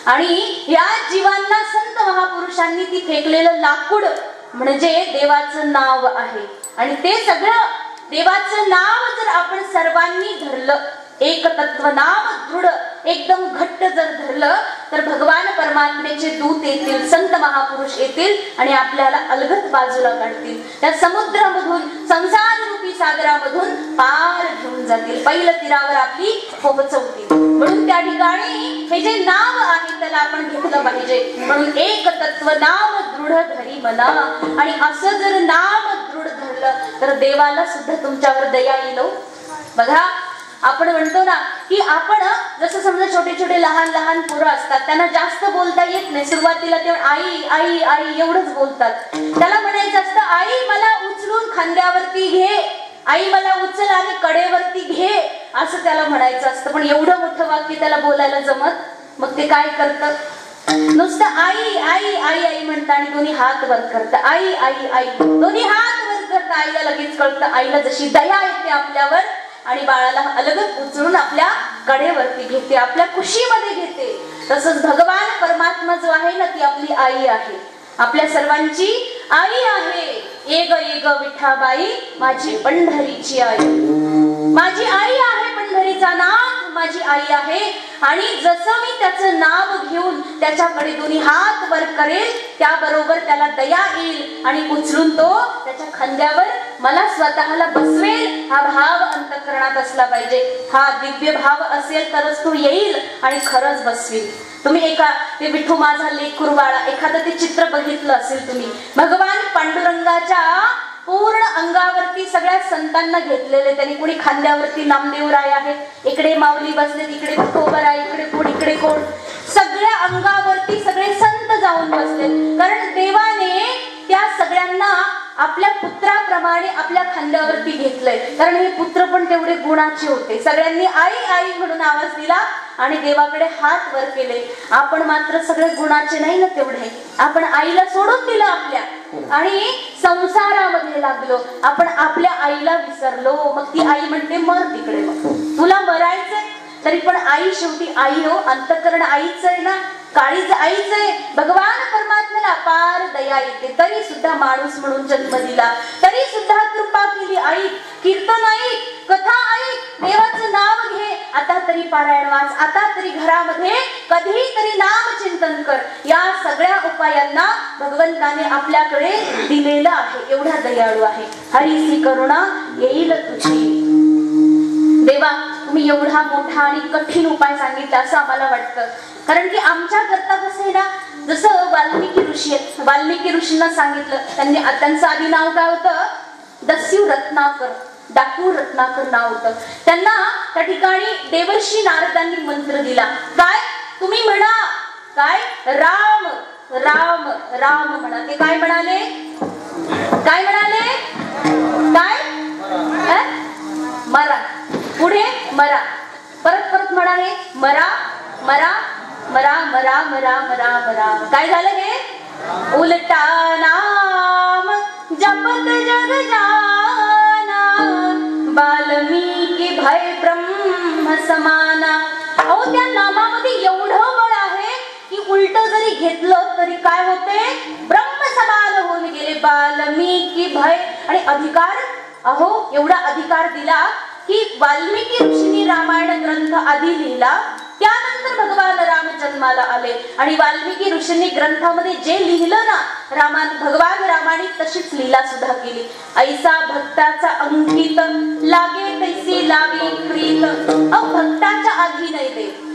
आणि या जीवांना संत महापुरुषांनी ती फेकलेलं लाकूड म्हणजे देवाचं नाव आहे. आणि ते सगळं देवाचं नाव जर आपण सर्वांनी धरलं, एक तत्व नाम दृढ एकदम घट्ट जर धरलं, तर भगवान परमात्म्याचे दूत येतील, संत महापुरुष येतील आणि आपल्याला अलगद बाजूला काढतील. त्या समुद्रामधून, संसार रूपी सागरामधून पार घेऊन जातील, पहिलं तीरावर आपली पोहोचवतील. म्हणून त्या ठिकाणी हे जे नाव आहे त्याला आपण घेतलं पाहिजे. म्हणून एक तत्व नाम दृढ धरी मना. आणि असं जर नाम दृढ धरलं तर देवाला सुद्धा तुमच्यावर दया येईल. बघा, आपण म्हणतो ना की आपण जसं समजा छोटे छोटे लहान लहान पोरं असतात, त्यांना जास्त बोलता येत नाही. सुरुवातीला ते आई आई आई एवढंच बोलतात. त्याला म्हणायचं असतं आई मला उचलून खांद्यावरती घे, आई मला उचल आणि कडेवरती घे, असं त्याला म्हणायचं असतं. पण एवढं मोठं वाक्य त्याला बोलायला जमत. मग ते काय करतं, नुसतं आई आई आई आई म्हणतं आणि दोन्ही हात वर करतं. आई आई आई दोन्ही हात वर करतं. आईला लगेच कळतं, आईला जशी दया येते आपल्यावर आणि बाळाला अलगद उचलून आपल्या कडेवरती घेते, आपल्या कुशीमध्ये घेते. तसंच भगवान परमात्मा जो आहे ना, ती आपली आई आहे, आपल्या सर्वांची आई आहे. एग एग विठाबाई माझी पंढरीची आई, माझी आई आहे, पंढरीचा नाथ माझी आई आहे. आणि जसं मी त्याचं नाव घेऊन त्याच्याकडे दोन्ही हात वर करेल, त्याबरोबर त्याला दया येईल आणि उचलून तो त्याच्या खांद्यावर मला स्वतःला बसवेल. हा भाव अंतःकरणात असला पाहिजे. हा दिव्य भाव असेल तरच तो येईल आणि खरंच बसवेल. तुम्ही ते विठू माझा लेकुरवाळा एखादं ते चित्र बघितलं असेल तुम्ही. भगवान पांडुरंगाच्या पूर्ण अंगावरती सगळ्या संतांना घेतलेले, त्यांनी कोणी खांद्यावरती नामदेवराय आहे, इकडे माऊली बसले, इकडे विठोबराय, इकडे कोण इकडे कोण, सगळ्या अंगावरती सगळे संत जाऊन बसले. कारण देवाने त्या सगळ्यांना आपल्या पुत्राप्रमाणे आपल्या खांद्यावरती घेतलंय, कारण हे पुत्र पण तेवढे गुणाचे होते. सगळ्यांनी आई आई म्हणून आवाज दिला आणि देवाकडे हात वर केले. आपण मात्र सगळे गुणाचे नाही ना तेवढे. आपण आईला सोडून दिलं आपल्या आणि संसारामध्ये लागलो. आपण आपल्या आईला विसरलो. मग ती आई म्हणते मर तिकडे, मग तुला मरायचंय तरी पण आई शेवटी आई हो. अंतःकरण आईच आहे ना, काळीज आईच आहे. भगवान परमात्म्याला अपार दया येते. तरी सुद्धा माणूस म्हणून जन्म दिला, तरी सुद्धा कृपा केली. आई कीर्तन ऐक, कथा ऐक, देवाचं नाव घे, आता तरी पारायण वाच, आता तरी घरामध्ये कधी तरी नाम चिंतन कर. या सगळ्या उपायांना भगवंताने आपल्याकडे दिलेलं आहे. एवढा दयाळू आहे. हरीची करुणा येईल तुझी. देवा तुम्ही एवढा मोठा आणि कठीण उपाय सांगितला असं आम्हाला वाटतं, कारण की आमच्या करता कसं आहे ना, जसं वाल्मिकी ऋषी आहेत, वाल्मिकी ऋषींना सांगितलं, त्यांचं आधी नाव काय होतं, दस्यू रत्नाकर, डाकू रत्नाकर नाव होतं. त्यांना त्या ठिकाणी देवर्षी नारदांनी मंत्र दिला, काय तुम्ही म्हणा, काय राम राम राम म्हणा. ते काय म्हणाले, काय म्हणाले, काय मरा, पुढे मरा, परत परत म्हणाले मरा मरा मरा मरा मरा मरा मरा. काय झालं हे, उलटा नाम जपत जग जाना, वाल्मिकी भय ब्रह्म समाना. अहो त्या नामामध्ये एवढं बळ आहे की उलट जरी घेतलं तरी काय होते, ब्रह्म समान होऊन गेले. वाल्मिकी भय आणि अधिकार, अहो एवढा अधिकार दिला की वाल्मिकी ऋषींनी रामायण ग्रंथ आधी लिहिला, त्यानंतर भगवान राम जन्माला आले. आणि वाल्मिकी ऋषींनी ग्रंथामध्ये जे लिहिलं ना भगवान रामाने तशीच लीला सुद्धा केली. ऐसा भक्ताचा अंकित लागे तैसी लावी प्रीत. भक्ताच्या आधी नाही देव.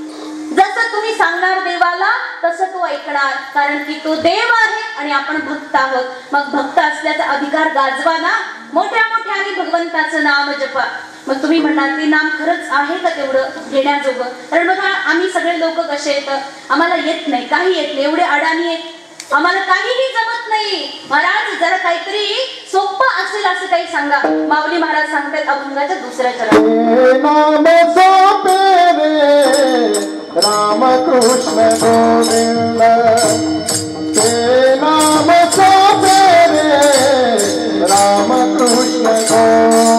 जसं तुम्ही सांगणार देवाला तसं तो ऐकणार, कारण की तो देव आहे आणि आपण भक्त आहोत. मग भक्त असल्याचा अधिकार गाजवा ना, मोठ्या मोठ्याने भगवंताचं नाम जपा. मग तुम्ही म्हणाल ते नाम खरंच आहे का तेवढं घेण्याजोगं, कारण बघा आम्ही सगळे लोक कसे येतं, आम्हाला येत नाही, काही येत नाही, एवढे अडाणी आहे, आम्हाला काहीही जमत नाही. महाराज जरा काहीतरी सोपं असेल असं काही सांगा. माऊली महाराज सांगतात अभंगाच्या दुसऱ्या चरणात, राम कृष्ण गोविंद ते नाम सोपे रे, राम कृष्ण गोविंद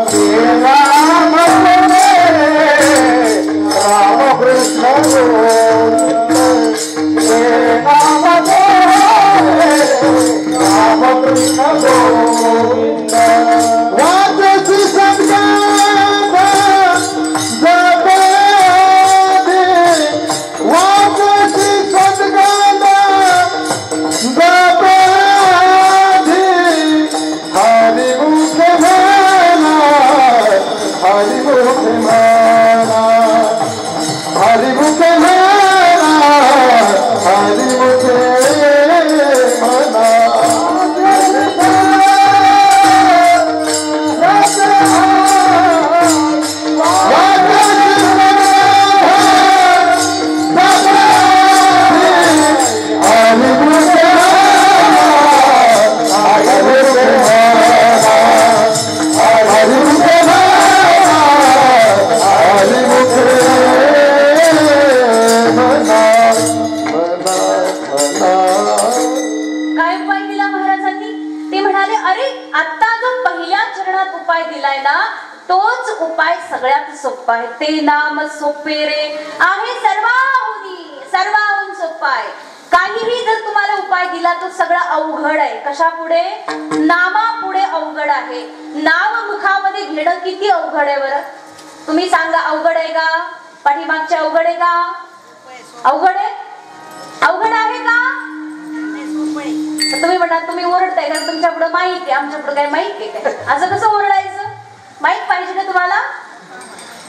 ते नाम सोपे रे, राम कृष्ण गोविंद ते नाम सोपे रे, राम कृष्ण गोविंद. वाचसी सगळ्यात सोपा आहे. ते नाम सोपे रे आहे सर्वाहून सोपा आहे. काहीही जर तुम्हाला उपाय दिला तो सगळा अवघड आहे. कशा पुढे, नामा पुढे अवघड आहे. नाव मुखामध्ये घेणं किती अवघड आहे बरं, तुम्ही सांगा. अवघड आहे का, पाठीमागच्या अवघड आहे का, अवघड आहे, अवघड आहे का. तुम्ही म्हणा तुम्ही ओरडताय कारण तुमच्या पुढे माहिती आहे, आमच्या पुढे काय माहिती आहे काय, असं कसं ओरडायचं, माहित पाहिजे ना तुम्हाला.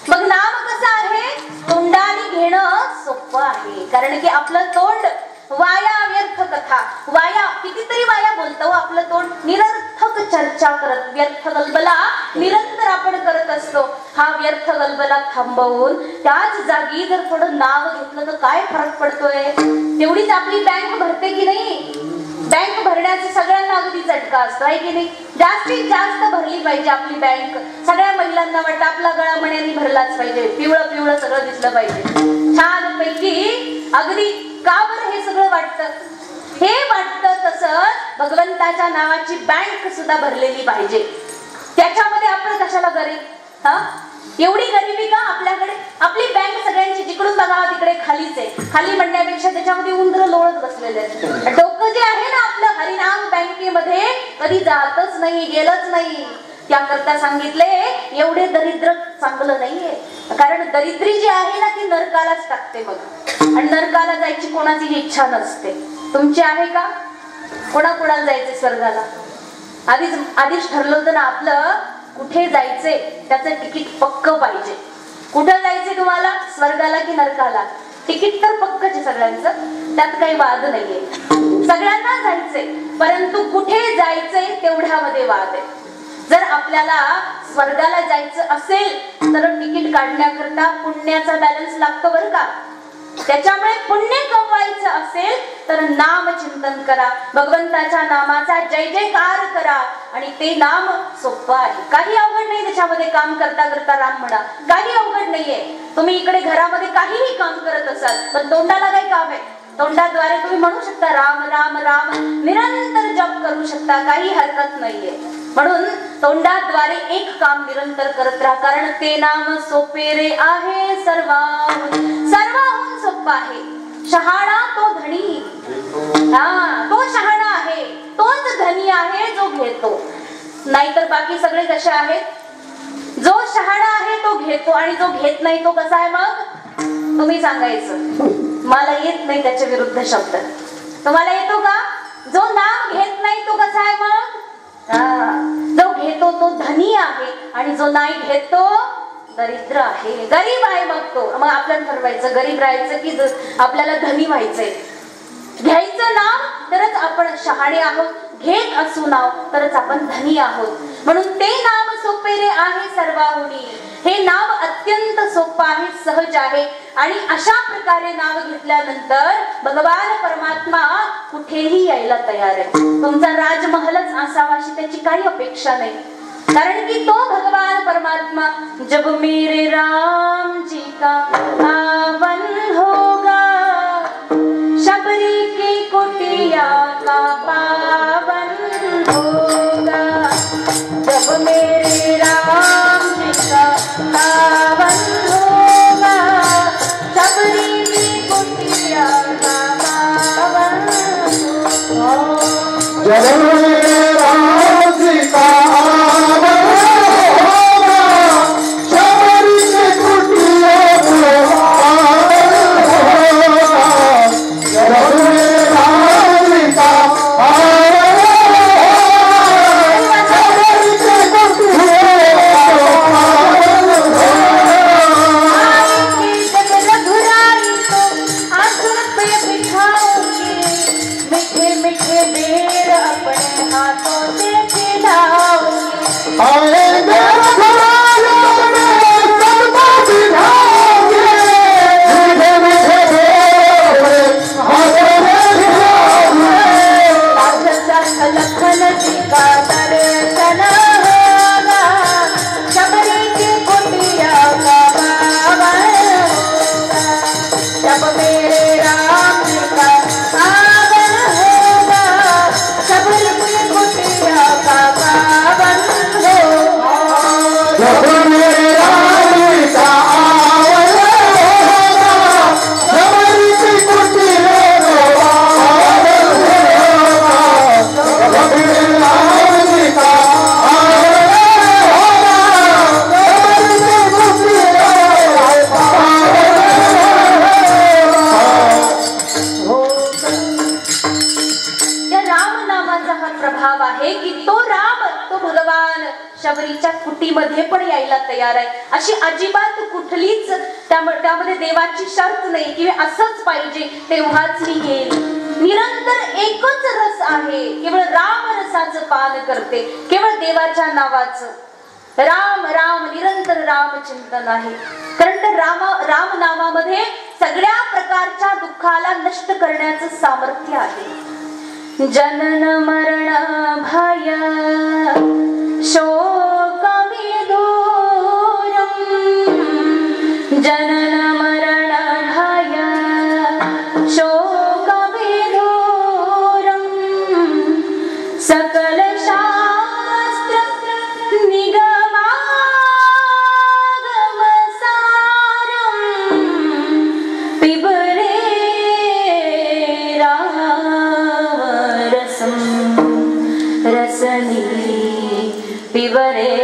मग नाम कसं आहे, तोंडाने घेणं सोपं आहे, कारण की आपलं तोंड वाया व्यर्थ कथा, वाया कितीतरी वाया बोलतो आपलं तोंड, निरर्थक चर्चा करत, व्यर्थ गलबला निरंतर आपण करत असतो. हा व्यर्थ गलबला थांबवून त्याच जागी जर थोडं नाव घेतलं तर काय फरक पडतोय, तेवढीच आपली बँक भरते की नाही. बँक भरण्याचा सगळ्यांना अगदी चटका असतो आहे की नाही. जास्तीत जास्त भरली पाहिजे आपली बँक. सगळ्या महिलांना वाटतं आपला गळा मण्याने भरलाच पाहिजे, पिवळं पिवळं सगळं दिसलं पाहिजे छान पैकी. अगदी का बरं हे सगळं वाटतं? हे वाटतं तसंच भगवंताच्या नावाची बँक सुद्धा भरलेली पाहिजे. त्याच्यामध्ये आपण कशाला गरीब? हा, एवढी गरिबी का आपल्याकडे? आपली बँक सगळ्यांची जिकडून बघावं तिकडे खालीच आहे. खाली म्हणण्यापेक्षा त्याच्यामध्ये उंदर लोळत बसलेले आहेत. डोकं जे आहे ना आपलं हरिनाम बँकेमध्ये कधी जातच नाही, गेलंच नाही. त्याकरता सांगितले एवढे दरिद्र चांगलं नाहीये, कारण दरिद्री जी आहे ना ती नरकालाच टाकते मग. आणि नरकाला जायची कोणाची इच्छा नसते. तुमची आहे का? कोणाकोणाला जायचे स्वर्गाला? आधीच ठरलं होतं ना आपलं कुठे जायचंय त्याचं तिकीट पक्क पाहिजे. कुठं जायचंय तुम्हाला, स्वर्गाला की नरकाला? तिकीट तर पक्कच आहे सगळ्यांचं, त्यात काही वाद नाहीये. सगळ्यांना जायचंय, परंतु कुठे जायचंय तेवढ्यामध्ये वाद आहे. जर आपल्याला स्वर्गाला जायचं असेल तर तिकीट काढण्याकरता पुण्याचा बॅलन्स लागतो बरं का. त्याच्यामुळे पुण्य कमवायचं असेल तर नाम चिंतन करा, भगवंताच्या नामाचा जय जयकार करा. आणि ते नाम सोपं आहे, काही अवघड नाही. त्याच्यामध्ये काम करता करता राम म्हणा, काही अवघड नाहीये. तुम्ही इकडे घरामध्ये काहीही काम करत असाल पण तोंडाला काही काम आहे, तोंडाद्वारे तुम्ही म्हणू शकता राम राम राम, निरंतर जप करू शकता, काही हरकत नाहीये. म्हणून तोंडाद्वारे एक काम निरंतर करत राहा, कारण ते नाम सोपे रे आहे सर्वाहून सोपं आहे. शहाणा तो धनी, हा तो शहाणा आहे, तोच धनी आहे जो घेतो. नाहीतर बाकी सगळे कसे आहेत? जो शहाणा आहे तो घेतो आणि जो घेत नाही तो कसा आहे मग? तुम्ही सांगायचं, मला येत नाही त्याच्या विरुद्ध शब्द. तुम्हाला येतो का? जो नाम घेत नाही तो कसा आहे मग? जो घेतो तो धनी आहे आणि जो नाही घेतो दरिद्र आहे, गरीब आहे. मग आपल्याला ठरवायचं गरीब राहायचं की आपल्याला धनी व्हायचंय. घ्यायचं नाव तरच आपण शहाणे आहोत, घेत असू नाव तरच आपण धनी आहोत. म्हणून ते नाम सोपे रे आहे सर्वाहुनी. हे नाव अत्यंत सोपं आहे, सहज आहे. आणि अशा प्रकारे नाव घेतल्यानंतर भगवान परमात्मा कुठेही यायला तयार आहे. तुमचा राजमहलच असावा अशी त्याची काही अपेक्षा नाही, कारण की तो भगवान परमात्मा जब मेरे राम जी का आवन होगा, शबरी की कुटिया का पावन होगा. जब मेरे राम जी का आवन होगा, शबरी की कुटिया का पावन होगा. जब मेरे राम जी का कुटीमध्ये पण यायला तयार आहे. अशी अजिबात कुठलीच त्यामध्ये देवाची शर्त नाही की असंच पाहिजे तेव्हाच मी येईल. निरंतर एकच रस आहे, केवळ राम रसाचं पान करते, केवळ देवाच्या नावाचं. राम राम निरंतर राम चिंतन आहे, कारण तर राम नामामध्ये सगळ्या प्रकारच्या दुःखाला नष्ट करण्याचं सामर्थ्य आहे. जनन मरण भय शोकविदूरम् जनन मरण भय शोकविदूरम् सकल शास्त्र निगमागम सारम् पिबरे रामरसं रसनी पिबरे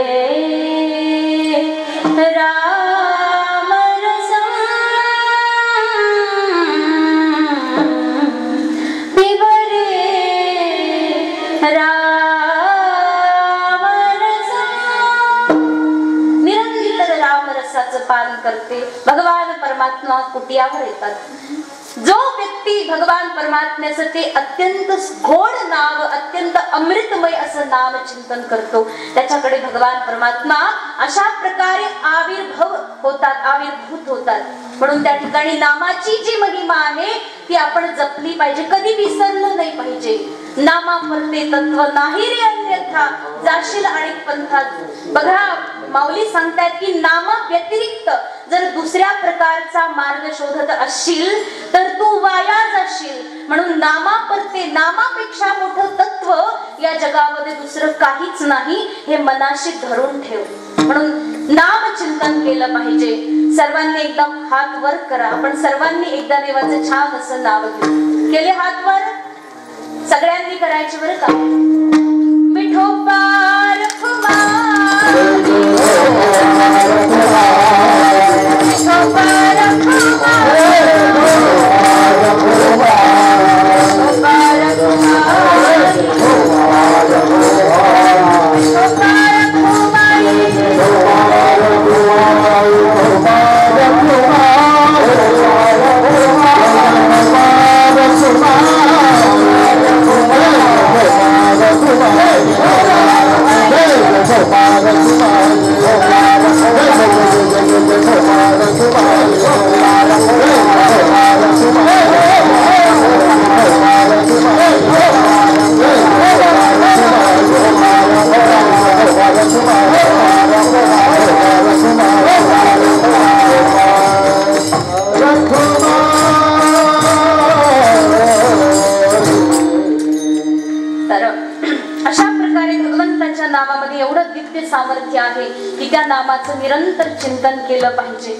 रामरसं पिबरे रामरसं निरंतर रामरसाचं पान करते. भगवान परमात्मा कुटियावर येतात. जो व्यक्ती भगवान परमात्म्याचं ते अत्यंत गोड नाव, अत्यंत अमृतमय असं नाम चिंतन करतो, त्याच्याकडे भगवान परमात्मा अशा प्रकारे आविर्भूत होतात. म्हणून त्या ठिकाणी नामाची जी महिमा आहे ती आपण जपली पाहिजे, कधी विसरलं नाही पाहिजे. नामा परते तत्व नाही रे अन्यथा जाशील आणि पंथात. बघा माऊली सांगतात की नामा व्यतिरिक्त जर दुसऱ्या प्रकारचा मार्ग शोधत असशील तर तू वाया जाशील. म्हणून नामा परते, नामापेक्षा मोठं तत्व या जगामध्ये दुसरं काहीच नाही, हे मनाशी धरून ठेव. म्हणून नाम चिंतन केलं पाहिजे. सर्वांनी एकदा हात वर करा. आपण सर्वांनी एकदा देवाचं छान असं नाव घेऊ. केले हात वर? सगळ्यांनी करायचे बरं का. विठोबा रखुमा विठोबा रखुमा नामामध्ये एवढं दिव्य सामर्थ्य आहे की त्या नामाचं निरंतर चिंतन केलं पाहिजे.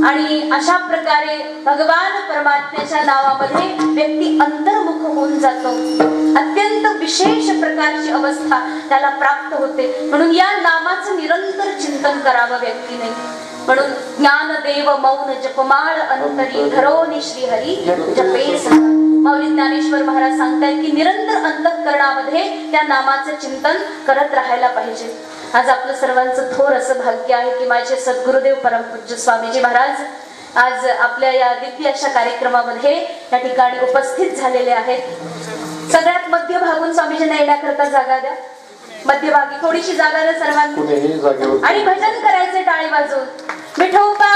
आणि अशा प्रकारे भगवान परमात्म्याच्या नावामध्ये व्यक्ती अंतर्मुख होऊन जातो. अत्यंत विशेष प्रकारची अवस्था त्याला प्राप्त होते. म्हणून या नामाचं निरंतर चिंतन करावं व्यक्तीने. म्हणून ज्ञानदेव मौन जपमाळ अंतरी धरोनी श्रीहरी जपेस. माऊली ज्ञानेश्वर महाराज सांगतायत की निरंतर अंतःकरणामध्ये त्या नामाचं चिंतन करत राहायला पाहिजे. आज आपलं सर्वांचं थोर असं भाग्य आहे की माझे सद्गुरुदेव परमपूज्य स्वामीजी महाराज आज आपल्या या दिव्य अशा कार्यक्रमामध्ये या ठिकाणी उपस्थित झालेले आहेत. सगळ्यात मध्यभागून स्वामीजींना येण्याकरता जागा द्या. मध्यभागी थोडीशी जागा द्या सर्वांनी आणि भजन करायचे टाळी वाजवून. विठोबा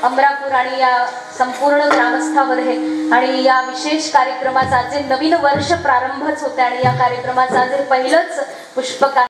अमरापूर आणि या संपूर्ण ग्रामस्थामध्ये आणि या विशेष कार्यक्रमाचा जे नवीन वर्ष प्रारंभच होते आणि या कार्यक्रमाचा जे पहिलंच पुष्पक